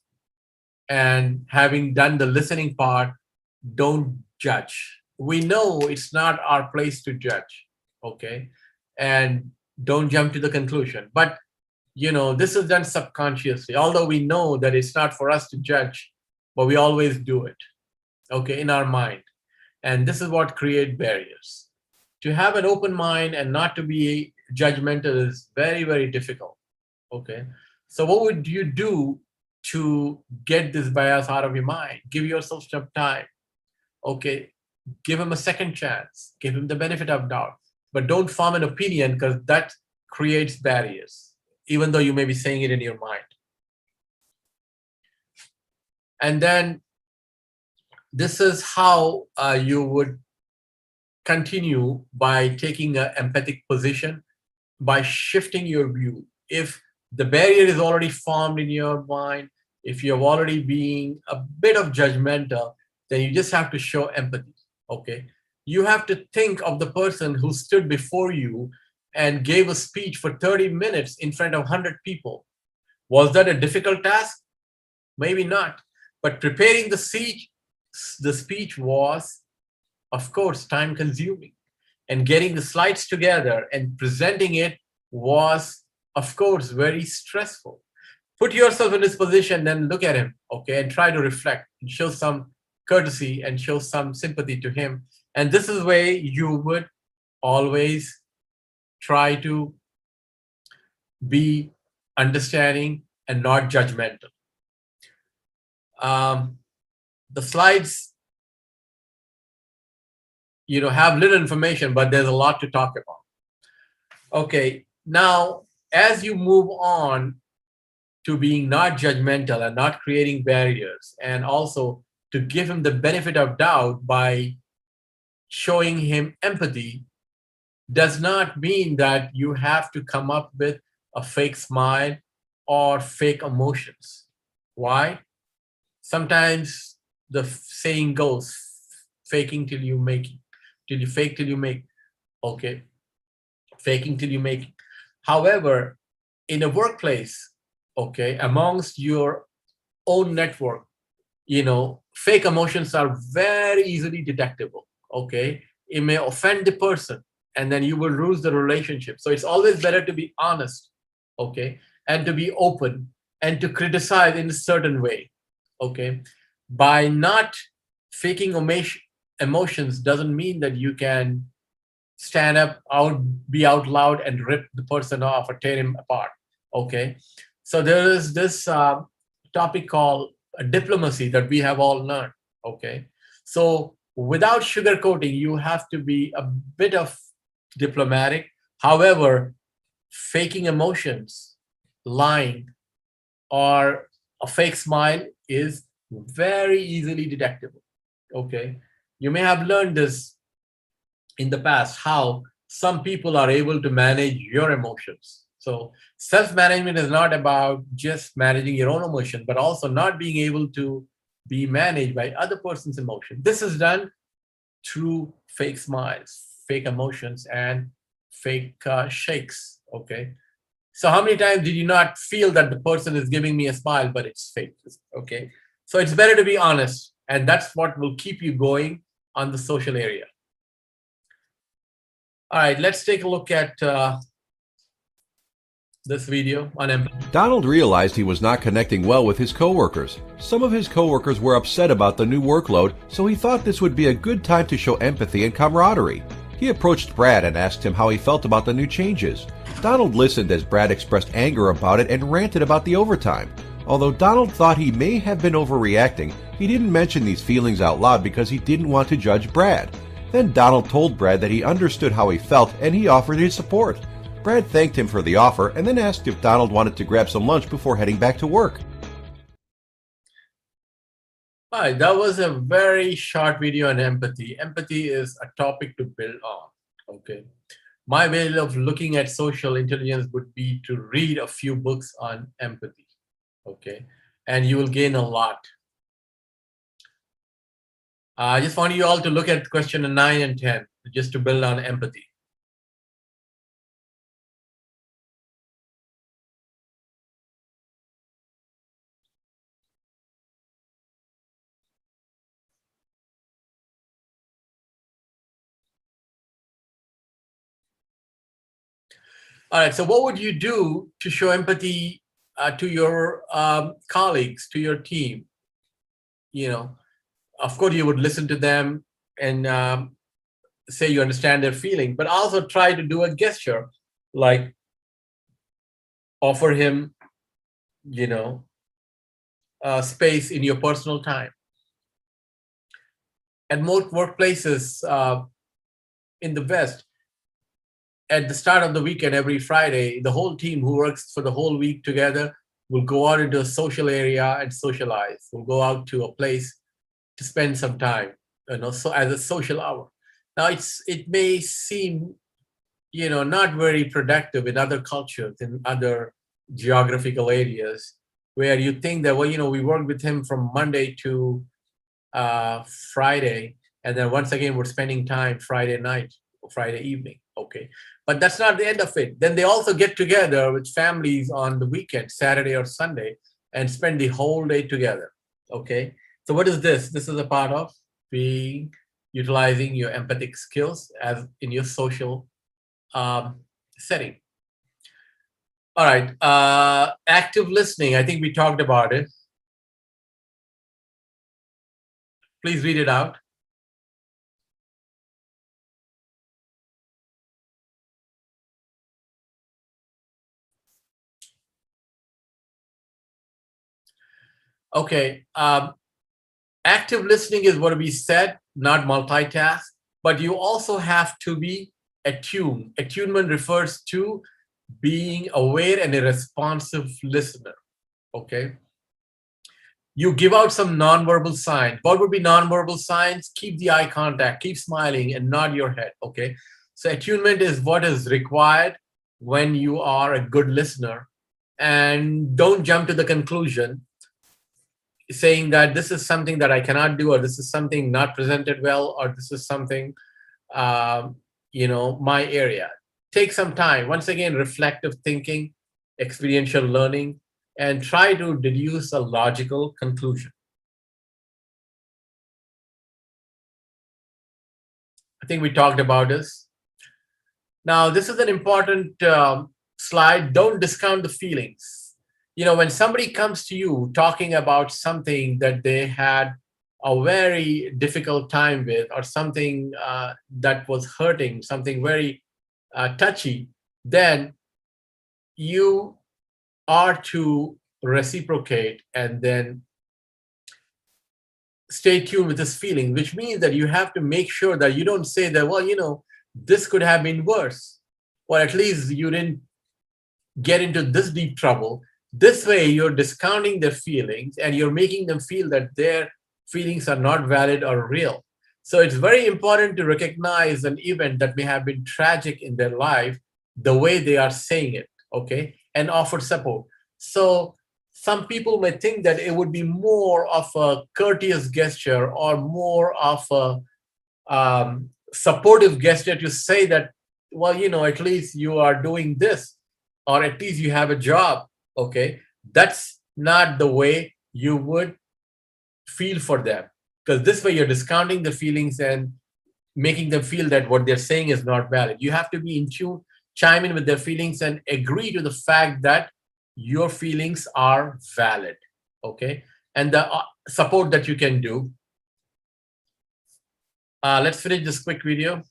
[SPEAKER 1] and having done the listening part, don't judge. We know it's not our place to judge, okay? And don't jump to the conclusion. But, this is done subconsciously, although we know that it's not for us to judge, but we always do it, okay, in our mind. And this is what creates barriers. To have an open mind and not to be judgmental is very, very difficult, okay? So what would you do to get this bias out of your mind? Give yourself some time, okay? Give him a second chance, give him the benefit of doubt, but don't form an opinion, because that creates barriers, even though you may be saying it in your mind. And then this is how you would continue, by taking an empathic position, by shifting your view. If the barrier is already formed in your mind, if you're already being a bit of judgmental, then you just have to show empathy, okay? You have to think of the person who stood before you and gave a speech for 30 minutes in front of 100 people. Was that a difficult task? Maybe not. But preparing the speech was, of course, time consuming. And getting the slides together and presenting it was, of course, very stressful. Put yourself in this position, then look at him, okay, and try to reflect and show some courtesy and show some sympathy to him. And this is the way you would always try to be understanding and not judgmental. The slides, have little information, but there's a lot to talk about. Okay, now, as you move on to being not judgmental and not creating barriers, and also to give him the benefit of doubt by showing him empathy, does not mean that you have to come up with a fake smile or fake emotions. Why? Sometimes the saying goes, faking till you make it. Till you fake till you make, okay? Faking till you make it. However, in a workplace, okay, amongst your own network, fake emotions are very easily detectable, okay? It may offend the person, and then you will lose the relationship. So it's always better to be honest, okay? And to be open and to criticize in a certain way, okay? By not faking emotions doesn't mean that you can stand up, be out loud and rip the person off or tear him apart, okay? So there is this topic called diplomacy that we have all learned, okay? So without sugarcoating, you have to be a bit of diplomatic. However, faking emotions, lying, or a fake smile is very easily detectable, okay? You may have learned this in the past, how some people are able to manage your emotions. So self-management is not about just managing your own emotion, but also not being able to be managed by other person's emotion. This is done through fake smiles, fake emotions, and fake shakes, okay? So how many times did you not feel that the person is giving me a smile, but it's fake, okay? So it's better to be honest, and that's what will keep you going on the social area. All right, let's take a look at this video on empathy.
[SPEAKER 4] Donald realized he was not connecting well with his coworkers. Some of his coworkers were upset about the new workload, so he thought this would be a good time to show empathy and camaraderie. He approached Brad and asked him how he felt about the new changes. Donald listened as Brad expressed anger about it and ranted about the overtime. Although Donald thought he may have been overreacting, he didn't mention these feelings out loud because he didn't want to judge Brad. Then Donald told Brad that he understood how he felt and he offered his support. Brad thanked him for the offer and then asked if Donald wanted to grab some lunch before heading back to work.
[SPEAKER 1] All right, that was a very short video on empathy. Empathy is a topic to build on, okay? My way of looking at social intelligence would be to read a few books on empathy, okay? And you will gain a lot. I just want you all to look at question 9 and 10, just to build on empathy. All right, so what would you do to show empathy to your colleagues, to your team? You know, of course, you would listen to them and say you understand their feeling, but also try to do a gesture, like offer him, you know, space in your personal time. At most workplaces in the West, at the start of the weekend, every Friday, the whole team who works for the whole week together will go out into a social area and socialize. We'll go out to a place to spend some time, you know, so as a social hour. Now, it may seem, you know, not very productive in other cultures, in other geographical areas, where you think that, well, you know, we work with him from Monday to Friday, and then once again, we're spending time Friday night or Friday evening, okay? But that's not the end of it. Then they also get together with families on the weekend, Saturday or Sunday, and spend the whole day together, okay? So what is this? This is a part of utilizing your empathic skills as in your social setting. All right, active listening. I think we talked about it. Please read it out. Okay, active listening is what we said, not multitask, but you also have to be attuned. Attunement refers to being aware and a responsive listener, okay? You give out some nonverbal signs. What would be nonverbal signs? Keep the eye contact, keep smiling and nod your head, okay? So attunement is what is required when you are a good listener, and don't jump to the conclusion saying that this is something that I cannot do, or this is something not presented well, or this is something, you know, my area. Take some time. Once again, reflective thinking, experiential learning, and try to deduce a logical conclusion. I think we talked about this. Now, this is an important slide. Don't discount the feelings. You know, when somebody comes to you talking about something that they had a very difficult time with, or something that was hurting, something very touchy, then you are to reciprocate and then stay tuned with this feeling, which means that you have to make sure that you don't say that, well, you know, this could have been worse, or at least you didn't get into this deep trouble. This way, you're discounting their feelings and you're making them feel that their feelings are not valid or real. So it's very important to recognize an event that may have been tragic in their life, the way they are saying it, okay, and offer support. So some people may think that it would be more of a courteous gesture or more of a supportive gesture to say that, well, you know, at least you are doing this, or at least you have a job. Okay, that's not the way you would feel for them, because this way you're discounting the feelings and making them feel that what they're saying is not valid. You have to be in tune chime in with their feelings and agree to the fact that your feelings are valid, okay? And the support that you can do. Let's finish this quick video.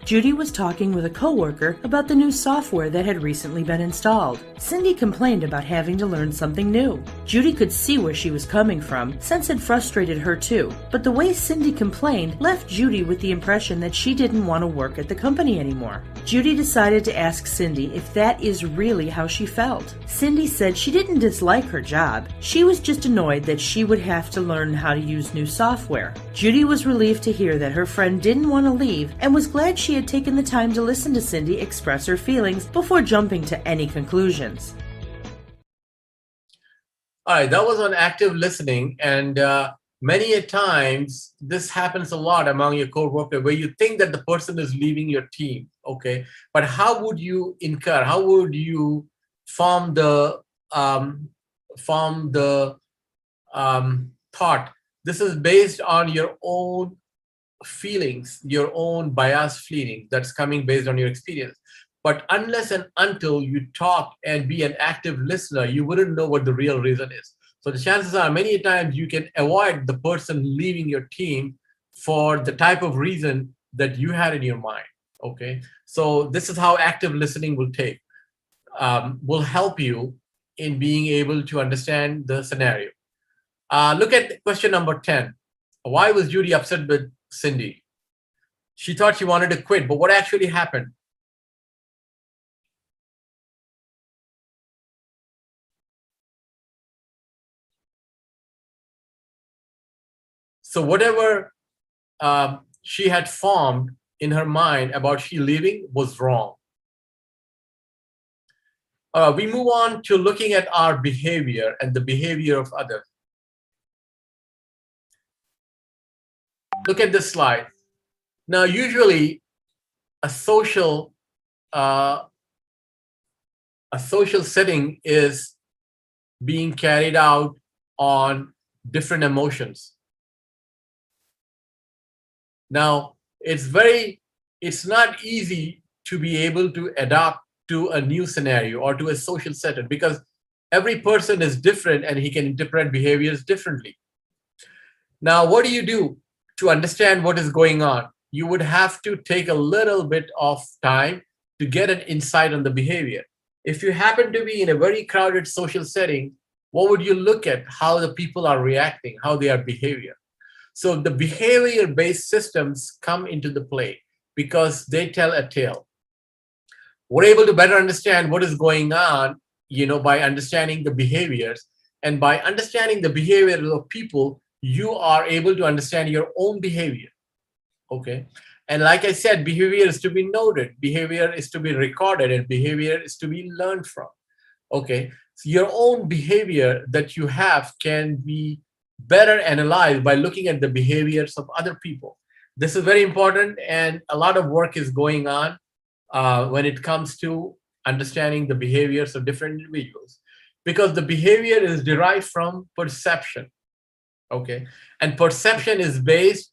[SPEAKER 3] Judy was talking with a coworker about the new software that had recently been installed. Cindy complained about having to learn something new. Judy could see where she was coming from, since it frustrated her too, but the way Cindy complained left Judy with the impression that she didn't want to work at the company anymore. Judy decided to ask Cindy if that is really how she felt. Cindy said she didn't dislike her job. She was just annoyed that she would have to learn how to use new software. Judy was relieved to hear that her friend didn't want to leave and was glad she had taken the time to listen to Cindy express her feelings before jumping to any conclusions.
[SPEAKER 1] All right, that was on active listening, and many a times this happens a lot among your coworkers where you think that the person is leaving your team, okay? But how would you how would you form the thought? This is based on your own feelings, your own biased feelings that's coming based on your experience. But unless and until you talk and be an active listener, you wouldn't know what the real reason is. So the chances are many times you can avoid the person leaving your team for the type of reason that you had in your mind, okay? So this is how active listening will help you in being able to understand the scenario. Look at question number 10. Why was Judy upset with Cindy? She thought she wanted to quit, but what actually happened? So whatever she had formed in her mind about she leaving was wrong. We move on to looking at our behavior and the behavior of others. Look at this slide. Now, usually a social setting is being carried out on different emotions. Now, it's not easy to be able to adapt to a new scenario or to a social setting because every person is different and he can interpret behaviors differently. Now, what do you do to understand what is going on? You would have to take a little bit of time to get an insight on the behavior. If you happen to be in a very crowded social setting, what would you look at? How the people are reacting, how they are behaving. So the behavior-based systems come into the play because they tell a tale. We're able to better understand what is going on, by understanding the behaviors. And by understanding the behavior of people, you are able to understand your own behavior, okay? And like I said, behavior is to be noted, behavior is to be recorded, and behavior is to be learned from, okay? So your own behavior that you have can be better analyzed by looking at the behaviors of other people. This is very important, and a lot of work is going on when it comes to understanding the behaviors of different individuals, because the behavior is derived from perception, okay? And perception is based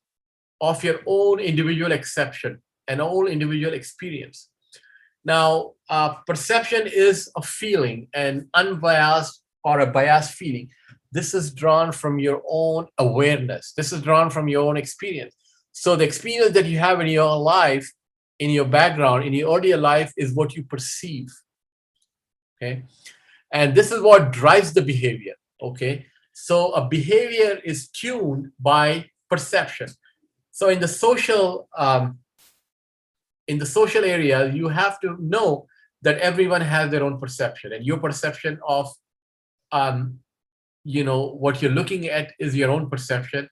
[SPEAKER 1] off your own individual exception and own individual experience. Now, perception is a feeling, an unbiased or a biased feeling. This is drawn from your own awareness. This is drawn from your own experience. So the experience that you have in your life, in your background, in your earlier life is what you perceive, okay? And this is what drives the behavior, okay? So a behavior is tuned by perception. So in the social area, you have to know that everyone has their own perception, and your perception of what you're looking at is your own perception,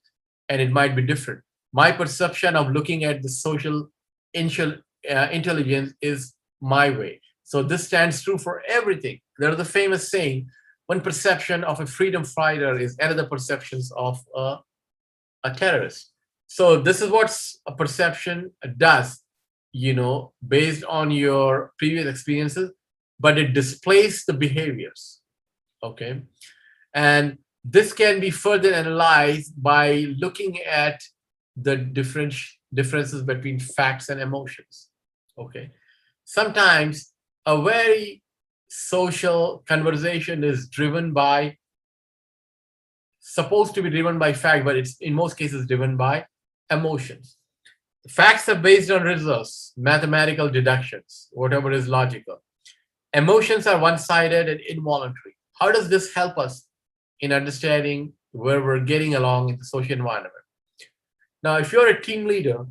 [SPEAKER 1] and it might be different. My perception of looking at the social intelligence is my way. So this stands true for everything. There's the famous saying, one perception of a freedom fighter is another perceptions of a terrorist. So this is what a perception does, based on your previous experiences, but it displays the behaviors, okay? And this can be further analyzed by looking at the differences between facts and emotions. Okay. Sometimes a very social conversation is supposed to be driven by fact, but it's in most cases driven by emotions. Facts are based on results, mathematical deductions, whatever is logical. Emotions are one-sided and involuntary. How does this help us in understanding where we're getting along in the social environment? Now, if you're a team leader,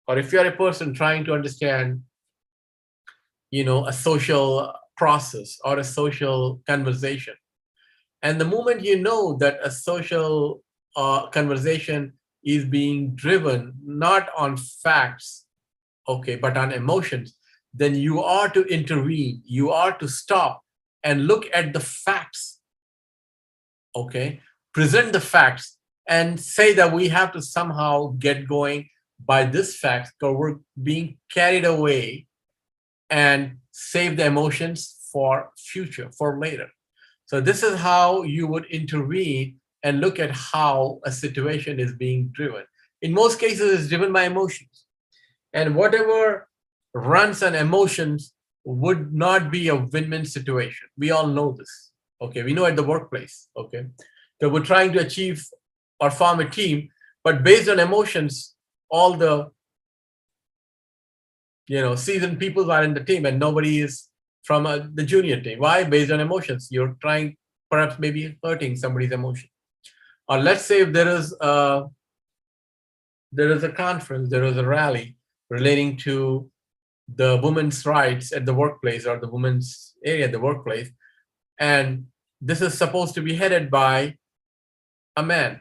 [SPEAKER 1] or if you're a person trying to understand, a social process or a social conversation, and the moment you know that a social conversation is being driven not on facts, okay, but on emotions, then you are to intervene. You are to stop and look at the facts, okay, present the facts and say that we have to somehow get going by this fact, because we're being carried away, and save the emotions for future, for later. So this is how you would intervene and look at how a situation is being driven. In most cases, it's driven by emotions. And whatever runs on emotions would not be a win-win situation. We all know this. Okay, we know at the workplace, okay, that we're trying to achieve or form a team, but based on emotions, all the seasoned people are in the team and nobody is from the junior team. Why? Based on emotions. You're trying, perhaps maybe hurting somebody's emotion. Or let's say if there is a conference, there is a rally relating to the women's rights at the workplace, or the women's area at the workplace, and this is supposed to be headed by a man.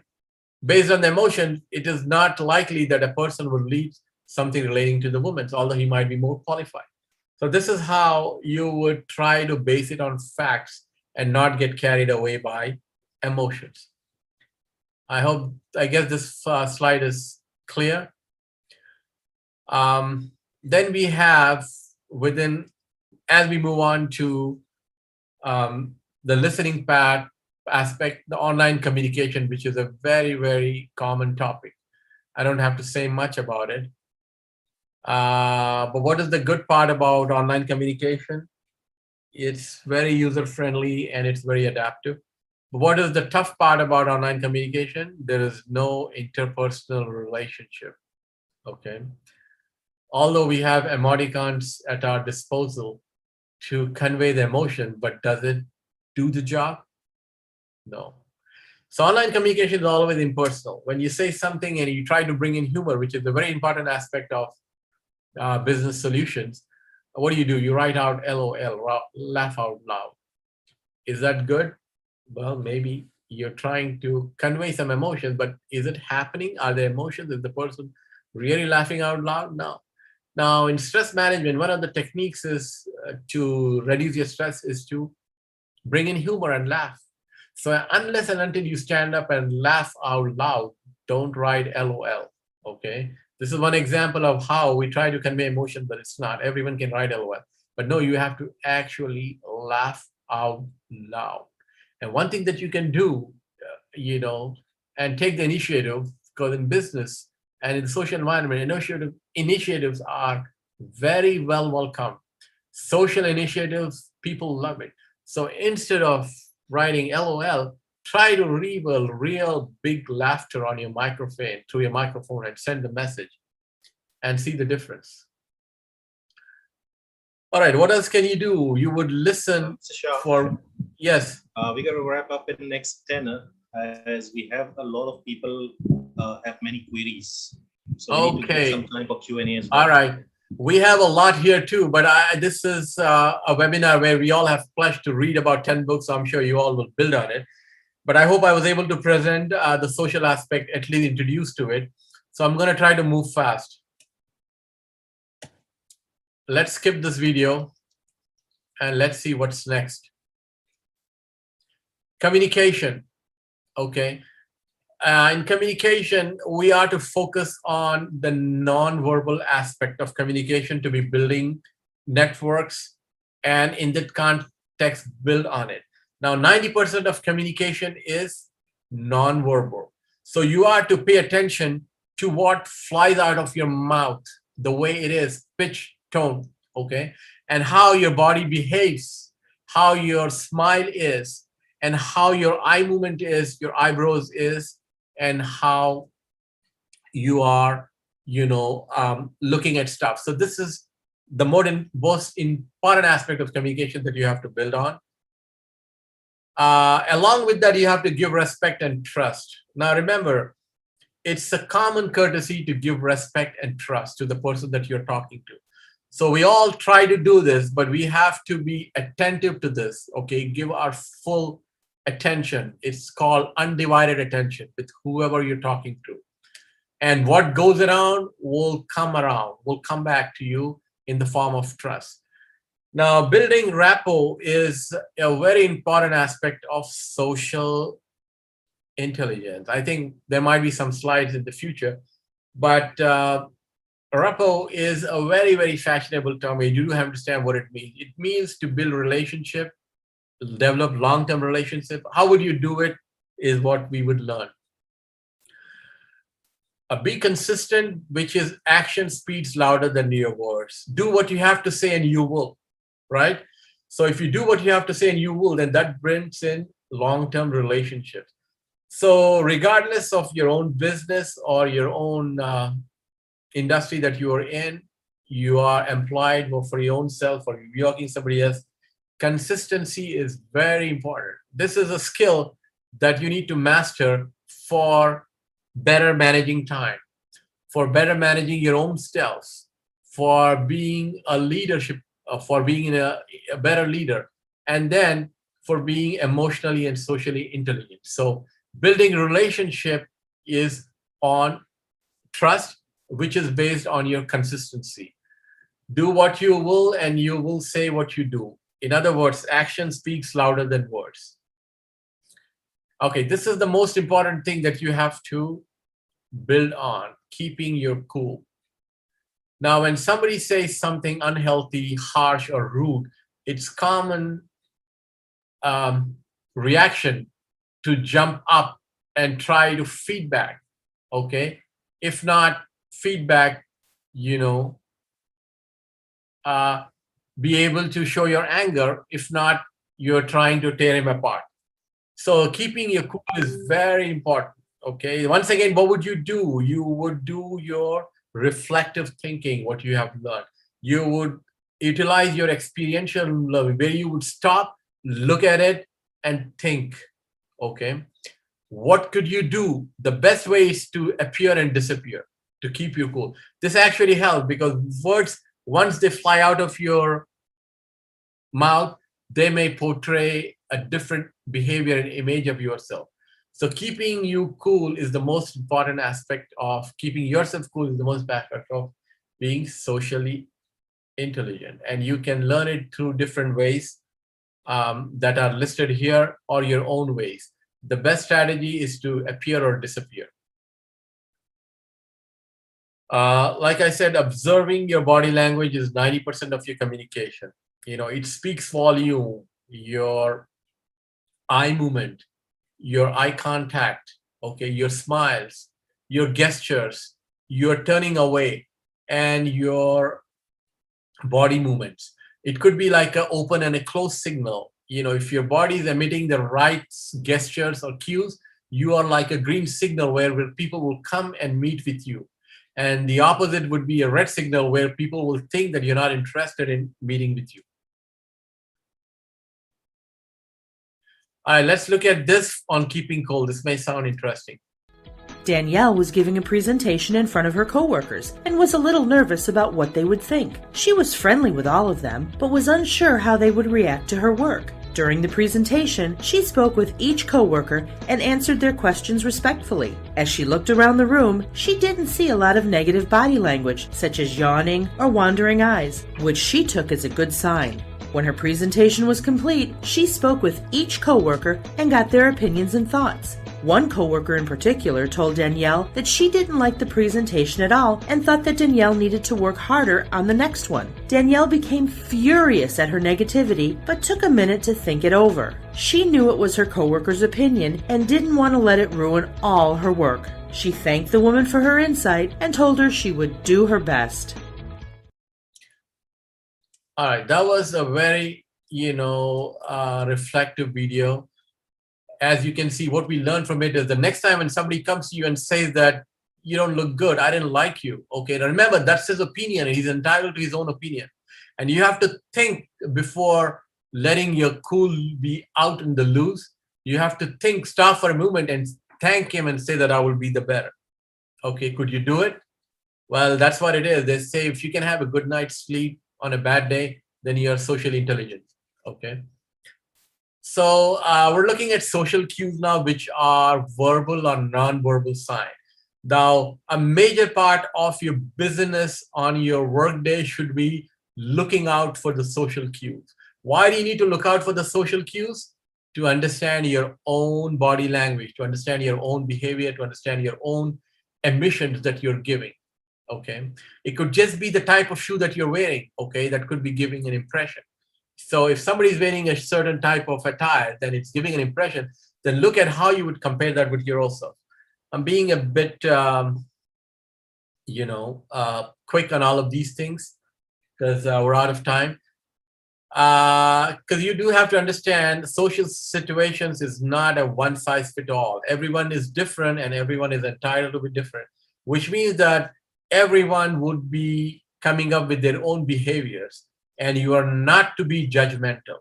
[SPEAKER 1] Based on the emotion, it is not likely that a person will lead something relating to the women, although he might be more qualified. So this is how you would try to base it on facts and not get carried away by emotions. I guess this slide is clear. Then we have as we move on to the listening part aspect, the online communication, which is a very, very common topic. I don't have to say much about it. But what is the good part about online communication? It's very user-friendly and it's very adaptive. But what is the tough part about online communication? There is no interpersonal relationship, okay? Although we have emoticons at our disposal to convey the emotion, but does it do the job? No. So online communication is always impersonal. When you say something and you try to bring in humor, which is a very important aspect of business solutions, what do? You write out LOL, laugh out loud. Is that good? Well, maybe you're trying to convey some emotions, but is it happening? Are there emotions? Is the person really laughing out loud? No. Now, in stress management, one of the techniques is to reduce your stress is to bring in humor and laugh. So unless and until you stand up and laugh out loud, don't write LOL, okay? This is one example of how we try to convey emotion, but it's not. Everyone can write LOL. But no, you have to actually laugh out loud. And one thing that you can do, and take the initiative, because in business and in the social environment, initiatives are very well welcome. Social initiatives, people love it. So instead of writing LOL, try to leave a real big laughter on your microphone, through your microphone, and send the message and see the difference. All right, what else can you do? You would listen for, yes.
[SPEAKER 2] We got to wrap up in the next 10, as we have a lot of people have many queries. So we need to give some time for Q&A as well.
[SPEAKER 1] All right. We have a lot here too, but this is a webinar where we all have pledged to read about 10 books. So I'm sure you all will build on it. But I hope I was able to present the social aspect, at least introduce to it. So I'm going to try to move fast. Let's skip this video and let's see what's next. Communication. Okay. In communication, we are to focus on the non-verbal aspect of communication, to be building networks, and in that context, build on it. Now, 90% of communication is non-verbal. So you are to pay attention to what flies out of your mouth, the way it is, pitch, tone, okay? And how your body behaves, how your smile is, and how your eye movement is, your eyebrows is, and how you are, looking at stuff. So this is the most important aspect of communication that you have to build on. Along with that, you have to give respect and trust. Now, remember, it's a common courtesy to give respect and trust to the person that you're talking to. So we all try to do this, but we have to be attentive to this, okay? Give our full attention. It's called undivided attention with whoever you're talking to. And what goes around, will come back to you in the form of trust. Now, building rapport is a very important aspect of social intelligence. I think there might be some slides in the future, but rapport is a very, very fashionable term. You do understand what it means. It means to build relationship, develop long-term relationship. How would you do it is what we would learn. Be consistent, which is action speaks louder than your words. Do what you have to say and you will, right? So if you do what you have to say and you will, then that brings in long-term relationships. So regardless of your own business or your own industry that you are in, you are employed for your own self or you're working somebody else, consistency is very important. This is a skill that you need to master for better managing time, for better managing your own selves, for being a leadership, for being a better leader, and then for being emotionally and socially intelligent. So building relationship is on trust, which is based on your consistency. Do what you will and you will say what you do. In other words, action speaks louder than words. Okay, this is the most important thing that you have to build on, keeping your cool. Now, when somebody says something unhealthy, harsh, or rude, it's common reaction to jump up and try to feedback, okay? If not feedback, be able to show your anger. If not, you're trying to tear him apart. So keeping your cool is very important, okay? Once again, what would you do? You would do your reflective thinking, what you have learned. You would utilize your experiential learning, where you would stop, look at it, and think, okay? What could you do? The best way is to appear and disappear, to keep you cool. This actually helps because words, once they fly out of your mouth, they may portray a different behavior and image of yourself. So keeping you cool is the most important aspect of keeping yourself cool, is the most aspect of being socially intelligent. And you can learn it through different ways that are listed here, or your own ways. The best strategy is to appear or disappear. Like I said, observing your body language is 90% of your communication. It speaks volume. Your eye movement, your eye contact, okay, your smiles, your gestures, your turning away, and your body movements. It could be like an open and a closed signal. If your body is emitting the right gestures or cues, you are like a green signal where people will come and meet with you. And the opposite would be a red signal where people will think that you're not interested in meeting with you. All right, let's look at this on keeping cool. This may sound interesting.
[SPEAKER 3] Danielle was giving a presentation in front of her coworkers and was a little nervous about what they would think. She was friendly with all of them, but was unsure how they would react to her work. During the presentation, she spoke with each coworker and answered their questions respectfully. As she looked around the room, she didn't see a lot of negative body language, such as yawning or wandering eyes, which she took as a good sign. When her presentation was complete, she spoke with each coworker and got their opinions and thoughts. One coworker in particular told Danielle that she didn't like the presentation at all and thought that Danielle needed to work harder on the next one. Danielle became furious at her negativity, but took a minute to think it over. She knew it was her coworker's opinion and didn't want to let it ruin all her work. She thanked the woman for her insight and told her she would do her best.
[SPEAKER 1] All right, that was a very, reflective video. As you can see, what we learned from it is the next time when somebody comes to you and says that you don't look good, I didn't like you. Okay, now remember, that's his opinion. He's entitled to his own opinion. And you have to think before letting your cool be out in the loose. You have to think, stop for a moment and thank him and say that I will be the better. Okay, could you do it? Well, that's what it is. They say if you can have a good night's sleep on a bad day, then you're socially intelligent. Okay. So we're looking at social cues now, which are verbal or non-verbal signs. Now, a major part of your business on your workday should be looking out for the social cues. Why do you need to look out for the social cues? To understand your own body language, to understand your own behavior, to understand your own emissions that you're giving. Okay, it could just be the type of shoe that you're wearing. Okay, that could be giving an impression. So if somebody's wearing a certain type of attire, then it's giving an impression. Then look at how you would compare that with yourself. I'm being a bit, quick on all of these things because we're out of time. Because you do have to understand social situations is not a one size fit all. Everyone is different and everyone is entitled to be different, which means that everyone would be coming up with their own behaviors and you are not to be judgmental.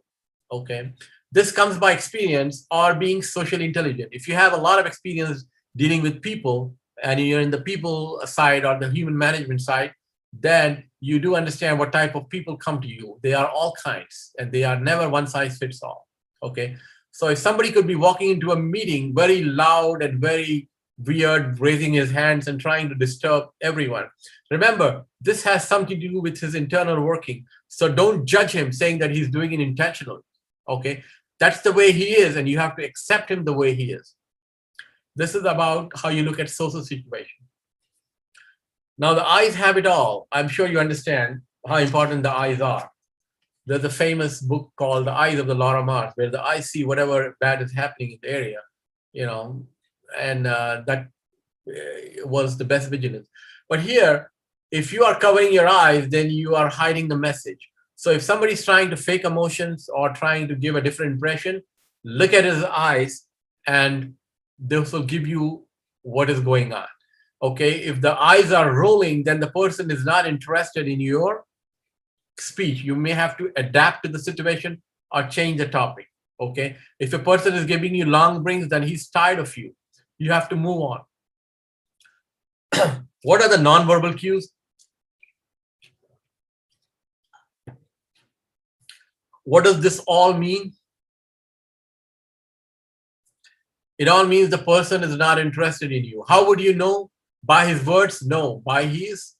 [SPEAKER 1] Okay. This comes by experience or being socially intelligent. If you have a lot of experience dealing with people and you're in the people side or the human management side, then you do understand what type of people come to you. They are all kinds and they are never one size fits all. Okay. So if somebody could be walking into a meeting very loud and very weird, raising his hands and trying to disturb everyone, remember, this has something to do with his internal working. So don't judge him saying that he's doing it intentionally. Okay. That's the way he is and you have to accept him the way he is. This is about how you look at social situation. Now the eyes have it all. I'm sure you understand how important the eyes are. There's a famous book called The Eyes of the Laura Mars, where the eyes see whatever bad is happening in the area, and that was the best vigilance. But here, if you are covering your eyes, then you are hiding the message. So if somebody's trying to fake emotions or trying to give a different impression, look at his eyes and this will give you what is going on. Okay, if the eyes are rolling, then the person is not interested in your speech. You may have to adapt to the situation or change the topic. Okay, if a person is giving you long brings, then he's tired of you. You have to move on. What are the non-verbal cues? What does this all mean? It all means the person is not interested in you. How would you know? By his words? No, by his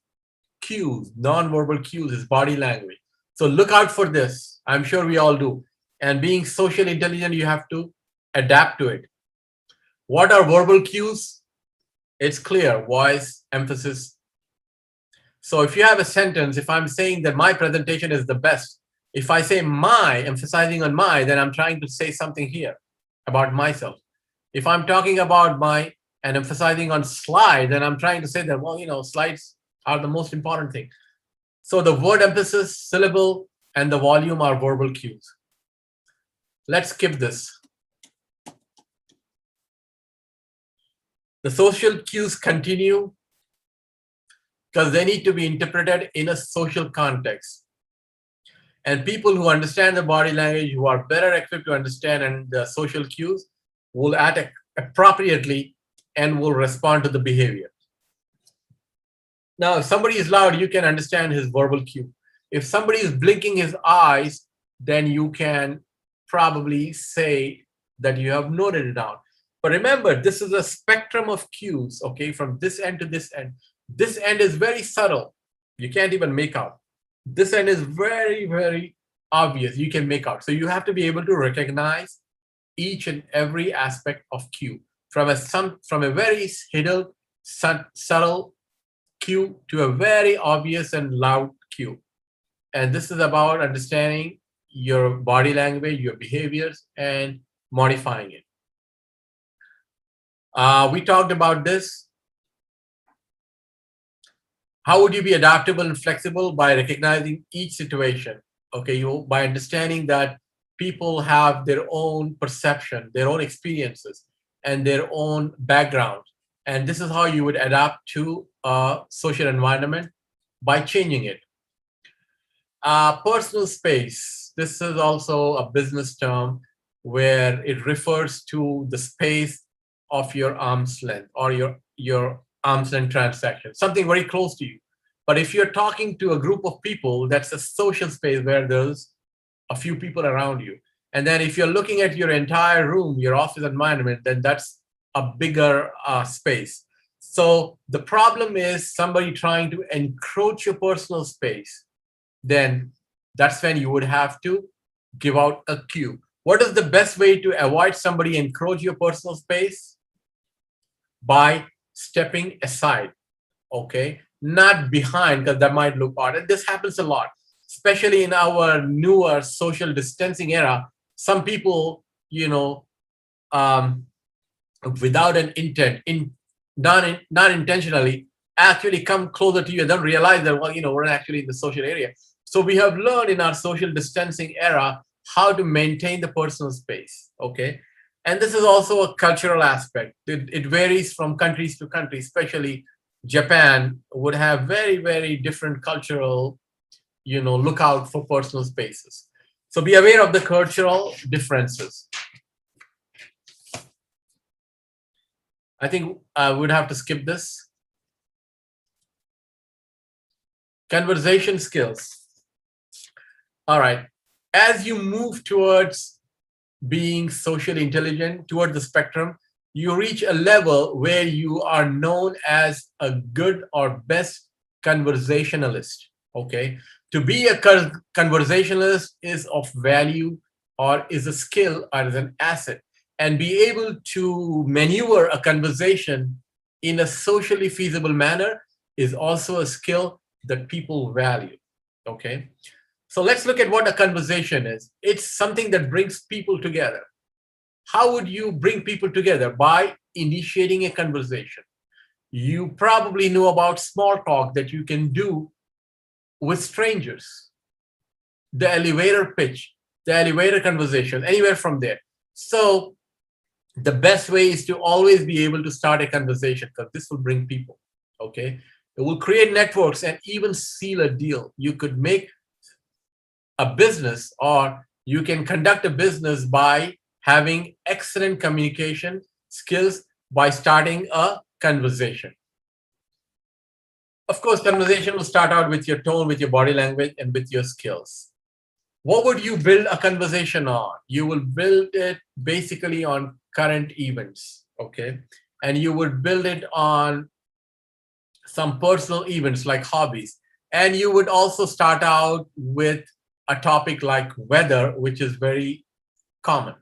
[SPEAKER 1] cues, non-verbal cues, his body language. So look out for this. I'm sure we all do. And being socially intelligent, you have to adapt to it. What are verbal cues? It's clear, voice, emphasis. So if you have a sentence, if I'm saying that my presentation is the best, if I say my, emphasizing on my, then I'm trying to say something here about myself. If I'm talking about my and emphasizing on slide, then I'm trying to say that, well, slides are the most important thing. So the word emphasis, syllable, and the volume are verbal cues. Let's skip this. The social cues continue because they need to be interpreted in a social context. And people who understand the body language, who are better equipped to understand and the social cues, will act appropriately and will respond to the behavior. Now, if somebody is loud, you can understand his verbal cue. If somebody is blinking his eyes, then you can probably say that you have noted it down. But remember, this is a spectrum of cues, okay, from this end to this end. This end is very subtle. You can't even make out. This end is very, very obvious. You can make out. So you have to be able to recognize each and every aspect of cue, from a very hidden, subtle cue to a very obvious and loud cue. And this is about understanding your body language, your behaviors, and modifying it. We talked about this. How would you be adaptable and flexible? By recognizing each situation. Okay, by understanding that people have their own perception, their own experiences, and their own background. And this is how you would adapt to a social environment, by changing it. Personal space. This is also a business term where it refers to the space of your arm's length, or your arm's length transaction, something very close to you. But if you're talking to a group of people, that's a social space where there's a few people around you. And then if you're looking at your entire room, your office environment, then that's a bigger space. So the problem is somebody trying to encroach your personal space, then that's when you would have to give out a cue. What is the best way to avoid somebody encroach your personal space? By stepping aside, okay? Not behind, because that might look odd. And this happens a lot, especially in our newer social distancing era. Some people, without an intent, not intentionally, actually come closer to you and then realize that, well, we're actually in the social area. So we have learned in our social distancing era how to maintain the personal space, okay? And this is also a cultural aspect. It varies from countries to country, especially Japan would have very, very different cultural, lookout for personal spaces. So be aware of the cultural differences. I think I would have to skip this. Conversation skills. All right. As you move towards being socially intelligent, towards the spectrum, you reach a level where you are known as a good or best conversationalist. Okay. To be a conversationalist is of value, or is a skill, or is an asset. And be able to maneuver a conversation in a socially feasible manner is also a skill that people value. Okay. So let's look at what a conversation is. It's something that brings people together. How would you bring people together? By initiating a conversation. You probably know about small talk that you can do with strangers. The elevator pitch, the elevator conversation, anywhere from there. So the best way is to always be able to start a conversation, because this will bring people, okay? It will create networks and even seal a deal. You could make a business, or you can conduct a business by having excellent communication skills by starting a conversation. Of course, conversation will start out with your tone, with your body language, and with your skills. What would you build a conversation on? You will build it basically on current events, okay? And you would build it on some personal events like hobbies. And you would also start out with a topic like weather, which is very common.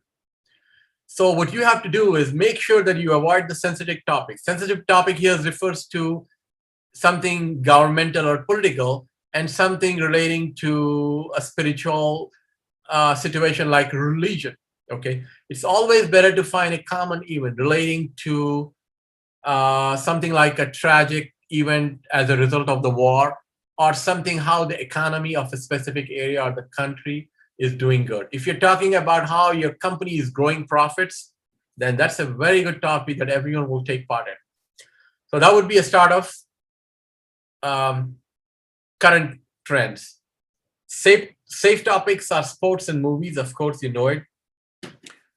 [SPEAKER 1] So what you have to do is make sure that you avoid the sensitive topics. Sensitive topic here refers to something governmental or political, and something relating to a spiritual situation like religion. Okay, it's always better to find a common event relating to something like a tragic event as a result of the war, or something how the economy of a specific area or the country is doing good. If you're talking about how your company is growing profits, then that's a very good topic that everyone will take part in. So that would be a start of current trends. Safe topics are sports and movies. Of course, you know it.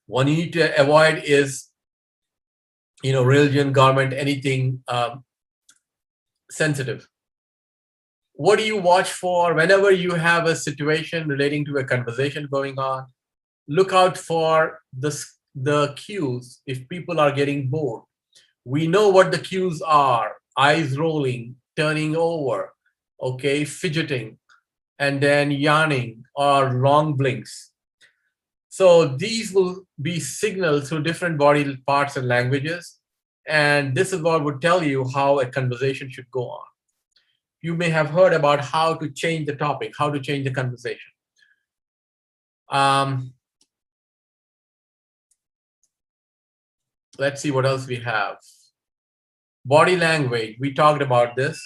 [SPEAKER 1] One you need to avoid is, religion, government, anything sensitive. What do you watch for whenever you have a situation relating to a conversation going on? Look out for the cues if people are getting bored. We know what the cues are: eyes rolling, turning over, okay, fidgeting, and then yawning or long blinks. So these will be signaled through different body parts and languages. And this is what would tell you how a conversation should go on. You may have heard about how to change the topic, how to change the conversation. Let's see what else we have. Body language, we talked about this.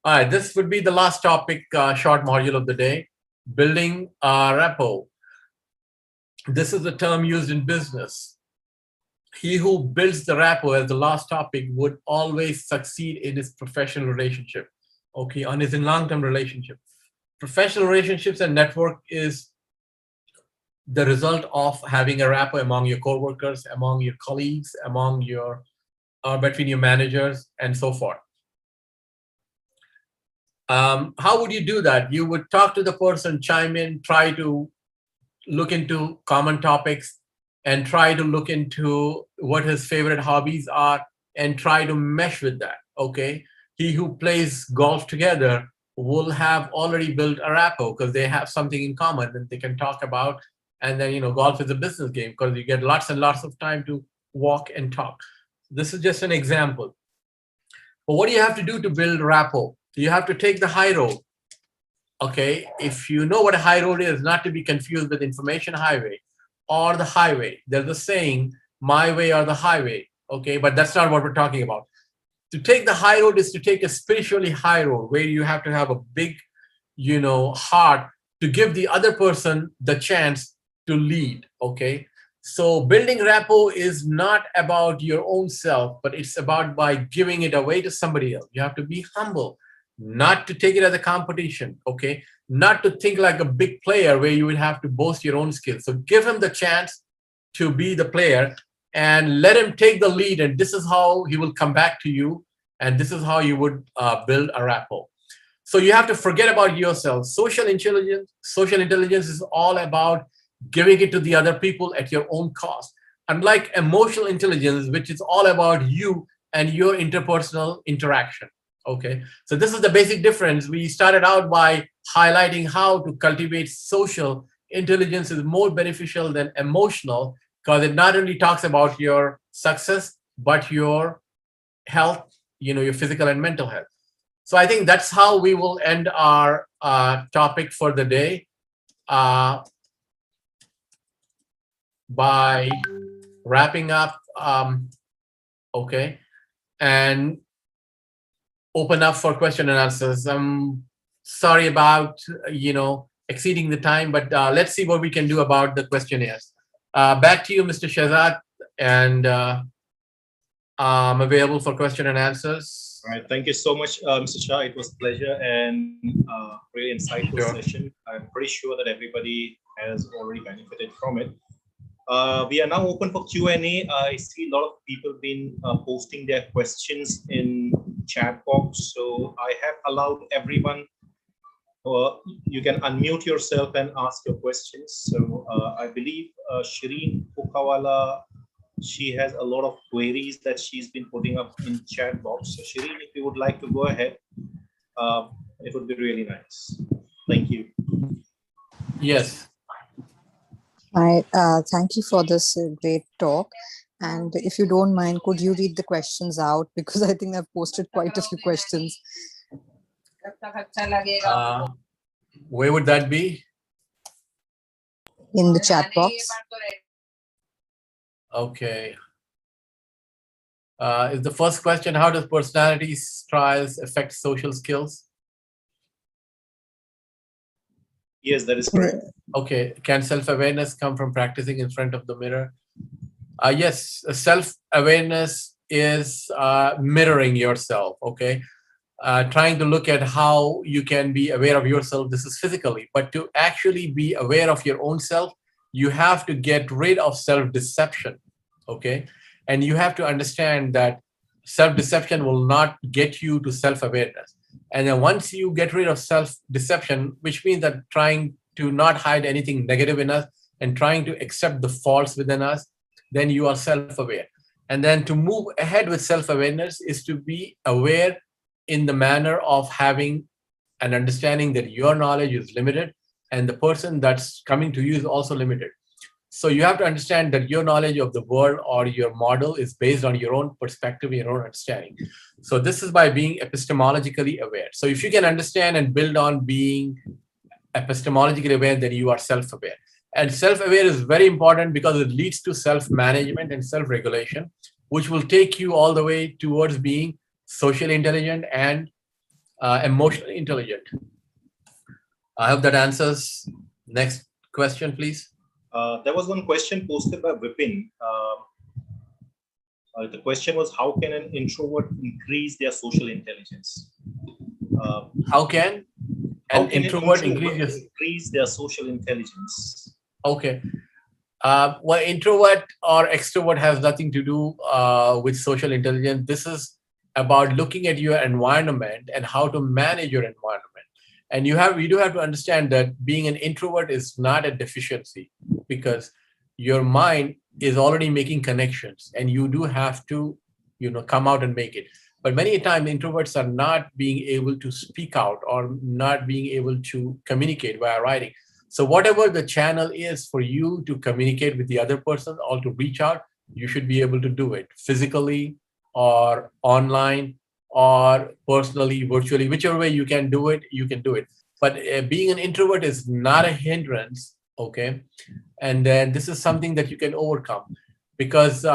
[SPEAKER 1] All right, this would be the last topic, short module of the day, building rapport. This is a term used in business. He who builds the rapport as the last topic would always succeed in his professional relationship, okay, on his long-term relationship. Professional relationships and network is the result of having a rapport among your coworkers, among your colleagues, among your, between your managers, and so forth. How would you do that? You would talk to the person, chime in, try to look into common topics, and try to look into what his favorite hobbies are, and try to mesh with that, okay? He who plays golf together will have already built a rapport because they have something in common that they can talk about. And then, golf is a business game because you get lots and lots of time to walk and talk. This is just an example. But what do you have to do to build rapport? You have to take the high road. Okay, if you know what a high road is, not to be confused with information highway or the highway. There's a saying, my way or the highway. Okay, but that's not what we're talking about. To take the high road is to take a spiritually high road where you have to have a big, heart to give the other person the chance to lead. Okay, so building rapport is not about your own self, but it's about by giving it away to somebody else. You have to be humble, not to take it as a competition, okay? Not to think like a big player where you will have to boast your own skills. So give him the chance to be the player and let him take the lead. And this is how he will come back to you. And this is how you would build a rapport. So you have to forget about yourself. Social intelligence is all about giving it to the other people at your own cost. Unlike emotional intelligence, which is all about you and your interpersonal interaction. Okay, so this is the basic difference. We started out by highlighting how to cultivate social intelligence is more beneficial than emotional because it not only talks about your success, but your health, your physical and mental health. So I think that's how we will end our topic for the day by wrapping up, okay, and open up for question and answers. I'm sorry about, exceeding the time, but let's see what we can do about the questionnaires. Back to you, Mr. Shahzad, and I'm available for question and answers.
[SPEAKER 2] All right, thank you so much, Mr. Shah. It was a pleasure and really insightful session. I'm pretty sure that everybody has already benefited from it. We are now open for Q&A. I see a lot of people been posting their questions in chat box. So I have allowed everyone, you can unmute yourself and ask your questions. So I believe Shireen Pukawala, she has a lot of queries that she's been putting up in chat box. So Shireen, if you would like to go ahead, it would be really nice. Thank you.
[SPEAKER 1] Yes.
[SPEAKER 5] Hi, thank you for this great talk. And if you don't mind, could you read the questions out? Because I think I've posted quite a few questions.
[SPEAKER 1] Where would that be?
[SPEAKER 5] In the chat box.
[SPEAKER 1] Okay. Is the first question, how does personality trials affect social skills?
[SPEAKER 2] Yes, that is correct.
[SPEAKER 1] Okay. Can self-awareness come from practicing in front of the mirror? Yes, self-awareness is mirroring yourself, okay? Trying to look at how you can be aware of yourself. This is physically, but to actually be aware of your own self, you have to get rid of self-deception, okay? And you have to understand that self-deception will not get you to self-awareness. And then once you get rid of self-deception, which means that trying to not hide anything negative in us and trying to accept the faults within us, then you are self-aware. And then to move ahead with self-awareness is to be aware in the manner of having an understanding that your knowledge is limited and the person that's coming to you is also limited. So you have to understand that your knowledge of the world or your model is based on your own perspective, your own understanding. So this is by being epistemologically aware. So if you can understand and build on being epistemologically aware, then you are self-aware. And self-aware is very important because it leads to self-management and self-regulation, which will take you all the way towards being socially intelligent and emotionally intelligent. I hope that answers. Next question, please.
[SPEAKER 2] There was one question posted by Vipin. The question was, how can an introvert increase their social intelligence?
[SPEAKER 1] How can an introvert
[SPEAKER 2] increase their social intelligence?
[SPEAKER 1] Okay. Well, introvert or extrovert has nothing to do with social intelligence. This is about looking at your environment and how to manage your environment. And you do have to understand that being an introvert is not a deficiency, because your mind is already making connections, and you do have to, come out and make it. But many times introverts are not being able to speak out or not being able to communicate via writing. So whatever the channel is for you to communicate with the other person or to reach out, you should be able to do it physically or online or personally, virtually, whichever way you can do it, you can do it. But being an introvert is not a hindrance, okay? And then this is something that you can overcome, because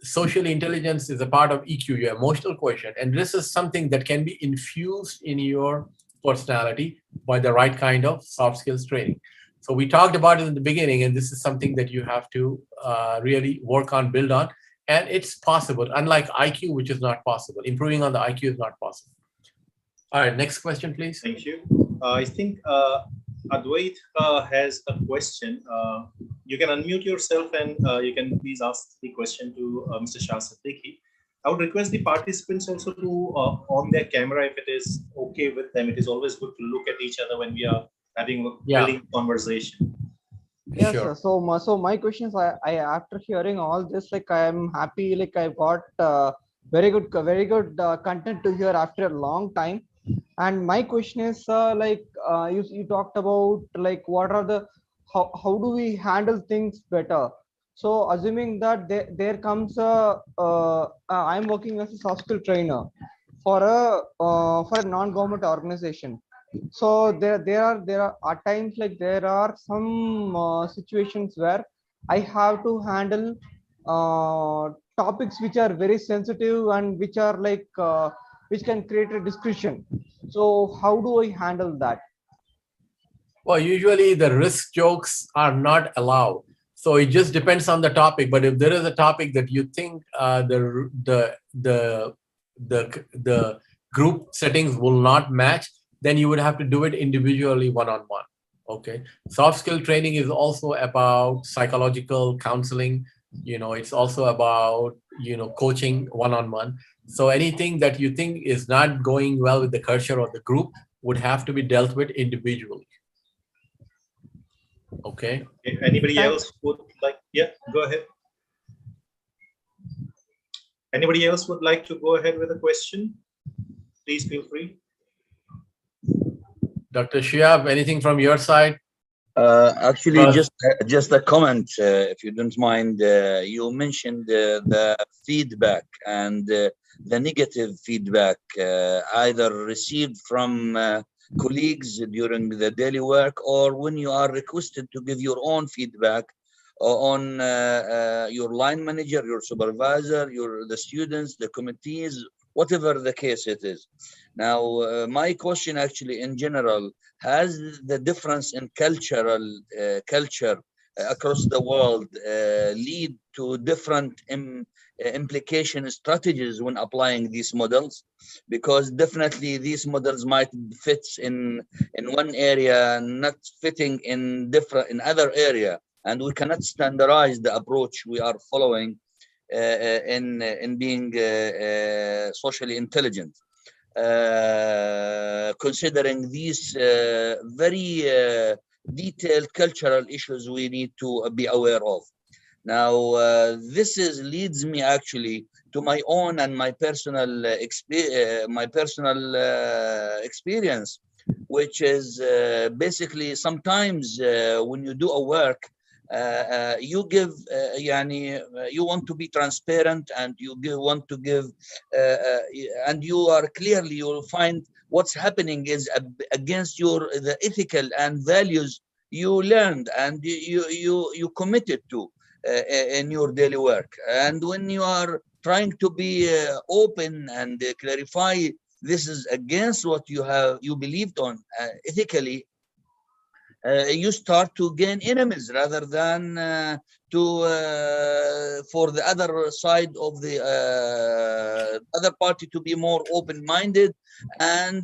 [SPEAKER 1] social intelligence is a part of EQ, your emotional quotient. And this is something that can be infused in your personality by the right kind of soft skills training. So we talked about it in the beginning, and this is something that you have to really work on, build on. And it's possible, unlike IQ, which is not possible. Improving on the IQ is not possible. All right, next question, please.
[SPEAKER 2] Thank you. I think Advait has a question. You can unmute yourself and you can please ask the question to Mr. Shah Siddiqui. I would request the participants also to on their camera if it is okay with them. It is always good to look at each other when we are having a willing conversation.
[SPEAKER 6] Yes,
[SPEAKER 1] Sure.
[SPEAKER 6] sir. So my question is, I after hearing all this, like I am happy, like I've got very good content to hear after a long time. And my question is, you talked about like what are the how do we handle things better? So assuming that there comes I'm working as a soft skill trainer for a non-government organization. So there are at times like there are some situations where I have to handle topics which are very sensitive and which are like which can create a discussion. So how do I handle that?
[SPEAKER 1] Well, usually the risk jokes are not allowed. So it just depends on the topic. But if there is a topic that you think the group settings will not match, then you would have to do it individually, one-on-one. Okay. Soft skill training is also about psychological counseling. It's also about, coaching one-on-one. So anything that you think is not going well with the culture of the group would have to be dealt with individually. Okay.
[SPEAKER 2] Anybody else would like? Yeah, go ahead. Anybody else would like to go ahead with a question? Please feel free.
[SPEAKER 1] Dr. Shiab, anything from your side?
[SPEAKER 7] Actually, just a comment, if you don't mind. You mentioned the feedback and the negative feedback, either received from colleagues during the daily work, or when you are requested to give your own feedback on your line manager, your supervisor, the students, the committees, whatever the case it is. Now, my question actually in general, has the difference in culture across the world lead to different implication strategies when applying these models? Because definitely these models might fit in one area, not fitting in other area, and we cannot standardize the approach we are following in being socially intelligent. Considering these very detailed cultural issues we need to be aware of. Now, this leads me actually to my own and my personal experience, which is basically sometimes when you do a work, you give you want to be transparent, and you want to give and you are clearly, you will find what's happening is against the ethical and values you learned and you committed to in your daily work. And when you are trying to be open and clarify this is against what you believed on ethically, you start to gain enemies rather than for the other side of the other party to be more open-minded and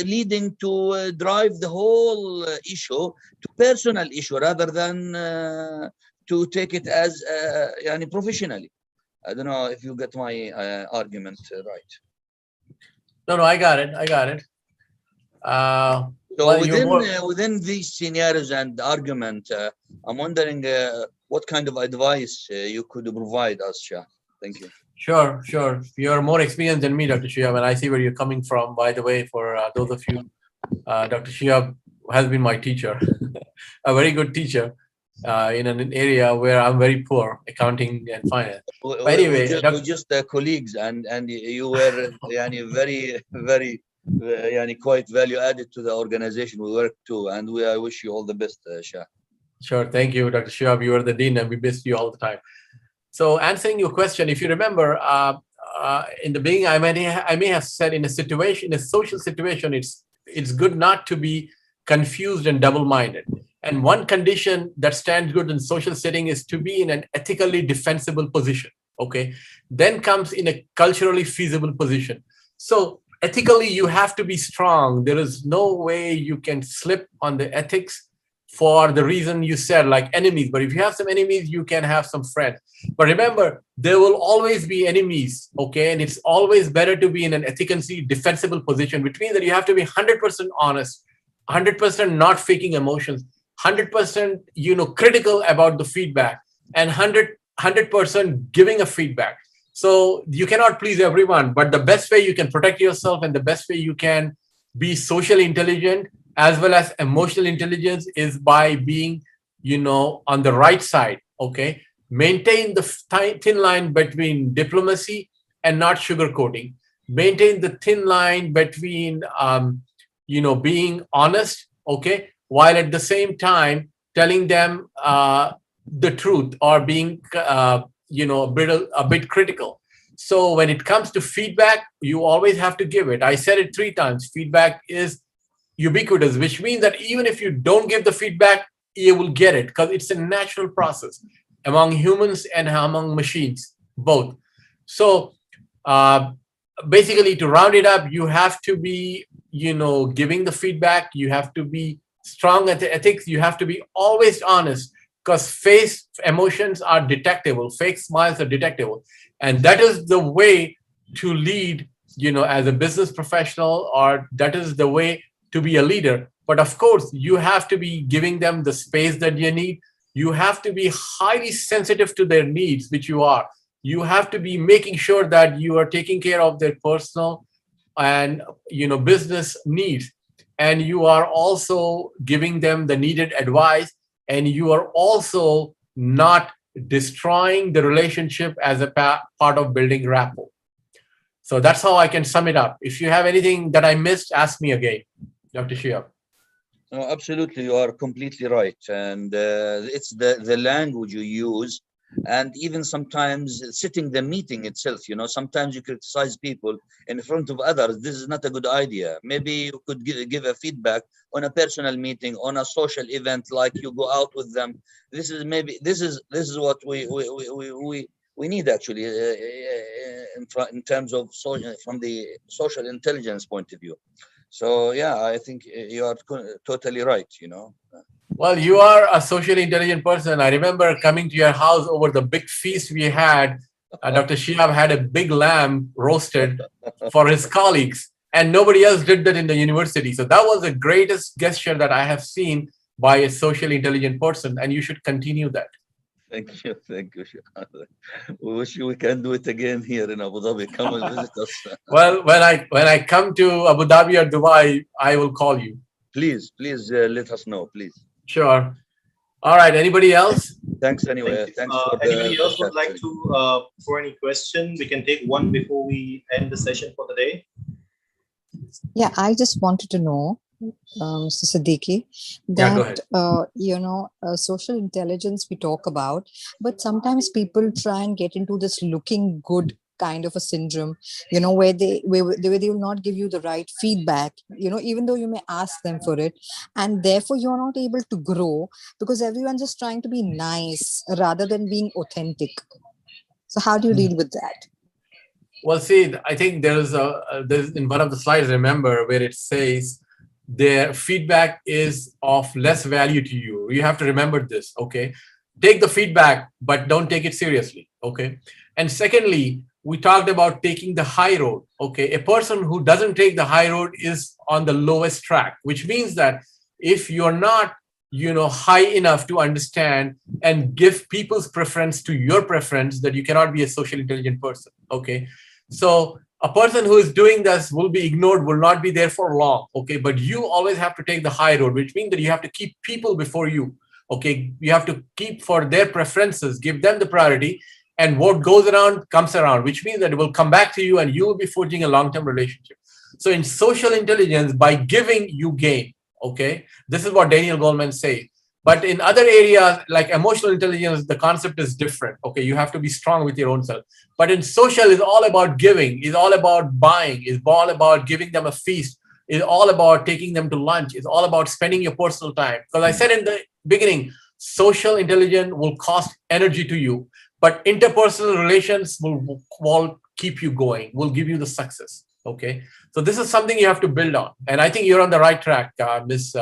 [SPEAKER 7] leading to drive the whole issue to personal issue rather than to take it as professionally. I don't know if you get my argument right.
[SPEAKER 1] No, I got it.
[SPEAKER 7] So
[SPEAKER 1] well,
[SPEAKER 7] within these scenarios and argument, I'm wondering what kind of advice you could provide us, Shah. Thank you.
[SPEAKER 1] Sure. You're more experienced than me, Dr. Shihab, and I see where you're coming from. By the way, for those of you, Dr. Shihab has been my teacher, a very good teacher in an area where I'm very poor, accounting and finance. But anyway,
[SPEAKER 7] we're just colleagues, and you were very quite value added to the organization we work to, and I wish you all the best, Shah.
[SPEAKER 1] Sure, thank you, Dr. Shihab. You are the dean, and we miss you all the time. So, answering your question, if you remember, in the beginning, I may have said in a social situation, it's good not to be confused and double-minded. And one condition that stands good in social setting is to be in an ethically defensible position. Okay, then comes in a culturally feasible position. So ethically, you have to be strong. There is no way you can slip on the ethics for the reason you said, like enemies. But if you have some enemies, you can have some friends. But remember, there will always be enemies, okay? And it's always better to be in an ethically defensible position, which means that you have to be 100% honest, 100% not faking emotions, 100% critical about the feedback, and 100% giving a feedback. So you cannot please everyone, but the best way you can protect yourself and the best way you can be socially intelligent as well as emotional intelligence is by being, on the right side, okay? Maintain the thin line between diplomacy and not sugarcoating. Maintain the thin line between, being honest, okay? While at the same time telling them the truth or being, a bit critical. So when it comes to feedback, you always have to give it. I said it 3 times. Feedback is ubiquitous, which means that even if you don't give the feedback, you will get it because it's a natural process among humans and among machines, both. So basically, to round it up, you have to be, giving the feedback. You have to be strong at the ethics. You have to be always honest because face emotions are detectable. Fake smiles are detectable. And that is the way to lead, as a business professional, or that is the way to be a leader. But of course, you have to be giving them the space that you need. You have to be highly sensitive to their needs, which you are. You have to be making sure that you are taking care of their personal and, business needs. And you are also giving them the needed advice. And you are also not destroying the relationship as a part of building rapport. So that's how I can sum it up. If you have anything that I missed, ask me again, Dr. Shihab.
[SPEAKER 7] No, absolutely, you are completely right. And it's the language you use, and even sometimes sitting the meeting itself. Sometimes you criticize people in front of others. This is not a good idea. Maybe you could give a feedback on a personal meeting, on a social event, like you go out with them. This is what we need actually in terms of from the social intelligence point of view. So yeah, I think you are totally right.
[SPEAKER 1] Well, you are a socially intelligent person. I remember coming to your house over the big feast we had. Dr. Shihab had a big lamb roasted for his colleagues, and nobody else did that in the university. So that was the greatest gesture that I have seen by a socially intelligent person, and you should continue that.
[SPEAKER 7] Thank you. We wish we can do it again here in Abu Dhabi. Come and visit us.
[SPEAKER 1] Well, when I come to Abu Dhabi or Dubai, I will call you.
[SPEAKER 7] Please let us know, please.
[SPEAKER 1] Sure. All right. Anybody else?
[SPEAKER 7] Thanks anyway. Thanks for
[SPEAKER 2] anybody else would like to for any question? We can take one before we end the session for the day.
[SPEAKER 5] Yeah, I just wanted to know, Mr. Siddiqui, that social intelligence we talk about, but sometimes people try and get into this looking good kind of a syndrome, where they will not give you the right feedback, even though you may ask them for it, and therefore you're not able to grow because everyone's just trying to be nice rather than being authentic. So how do you deal with that?
[SPEAKER 1] Well, see, I think there's in one of the slides, remember, where it says their feedback is of less value to you. You have to remember this, okay? Take the feedback, but don't take it seriously, okay? And secondly, we talked about taking the high road, okay? A person who doesn't take the high road is on the lowest track, which means that if you're not, high enough to understand and give people's preference to your preference, that you cannot be a socially intelligent person, okay? So a person who is doing this will be ignored, will not be there for long, okay? But you always have to take the high road, which means that you have to keep people before you, okay? You have to keep for their preferences, give them the priority, and what goes around comes around, which means that it will come back to you and you will be forging a long-term relationship. So in social intelligence, by giving, you gain, okay? This is what Daniel Goleman says. But in other areas like emotional intelligence, the concept is different. Okay, you have to be strong with your own self. But in social, it's all about giving, it's all about buying, it's all about giving them a feast, it's all about taking them to lunch, it's all about spending your personal time. Because I said in the beginning, social intelligence will cost energy to you, but interpersonal relations will keep you going, will give you the success. Okay, so this is something you have to build on. And I think you're on the right track, Ms.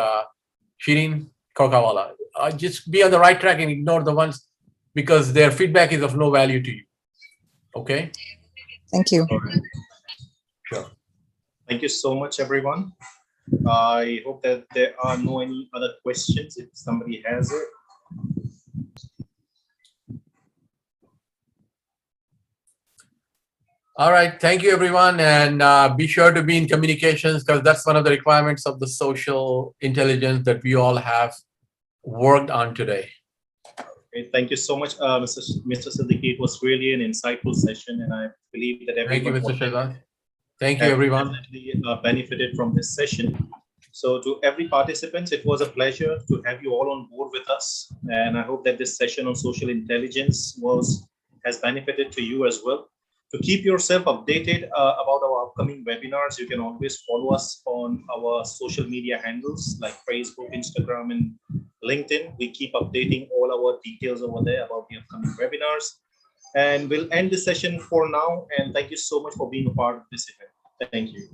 [SPEAKER 1] Shireen Kokawala. Just be on the right track and ignore the ones because their feedback is of no value to you. Okay?
[SPEAKER 5] Thank you.
[SPEAKER 1] Sure.
[SPEAKER 2] Thank you so much, everyone. I hope that there are no any other questions if somebody has it.
[SPEAKER 1] All right. Thank you, everyone. And be sure to be in communications because that's one of the requirements of the social intelligence that we all have worked on today.
[SPEAKER 2] Okay, thank you so much, Mr. Siddiqui. It was really an insightful session, and I believe that everyone.
[SPEAKER 1] Thank you, Mr. Shazad. Thank you, everyone.
[SPEAKER 2] Definitely benefited from this session. So to every participant, it was a pleasure to have you all on board with us. And I hope that this session on social intelligence has benefited to you as well. To keep yourself updated about our upcoming webinars, you can always follow us on our social media handles like Facebook, Instagram, and LinkedIn. We keep updating all our details over there about the upcoming webinars. And we'll end the session for now. And thank you so much for being a part of this event. Thank you.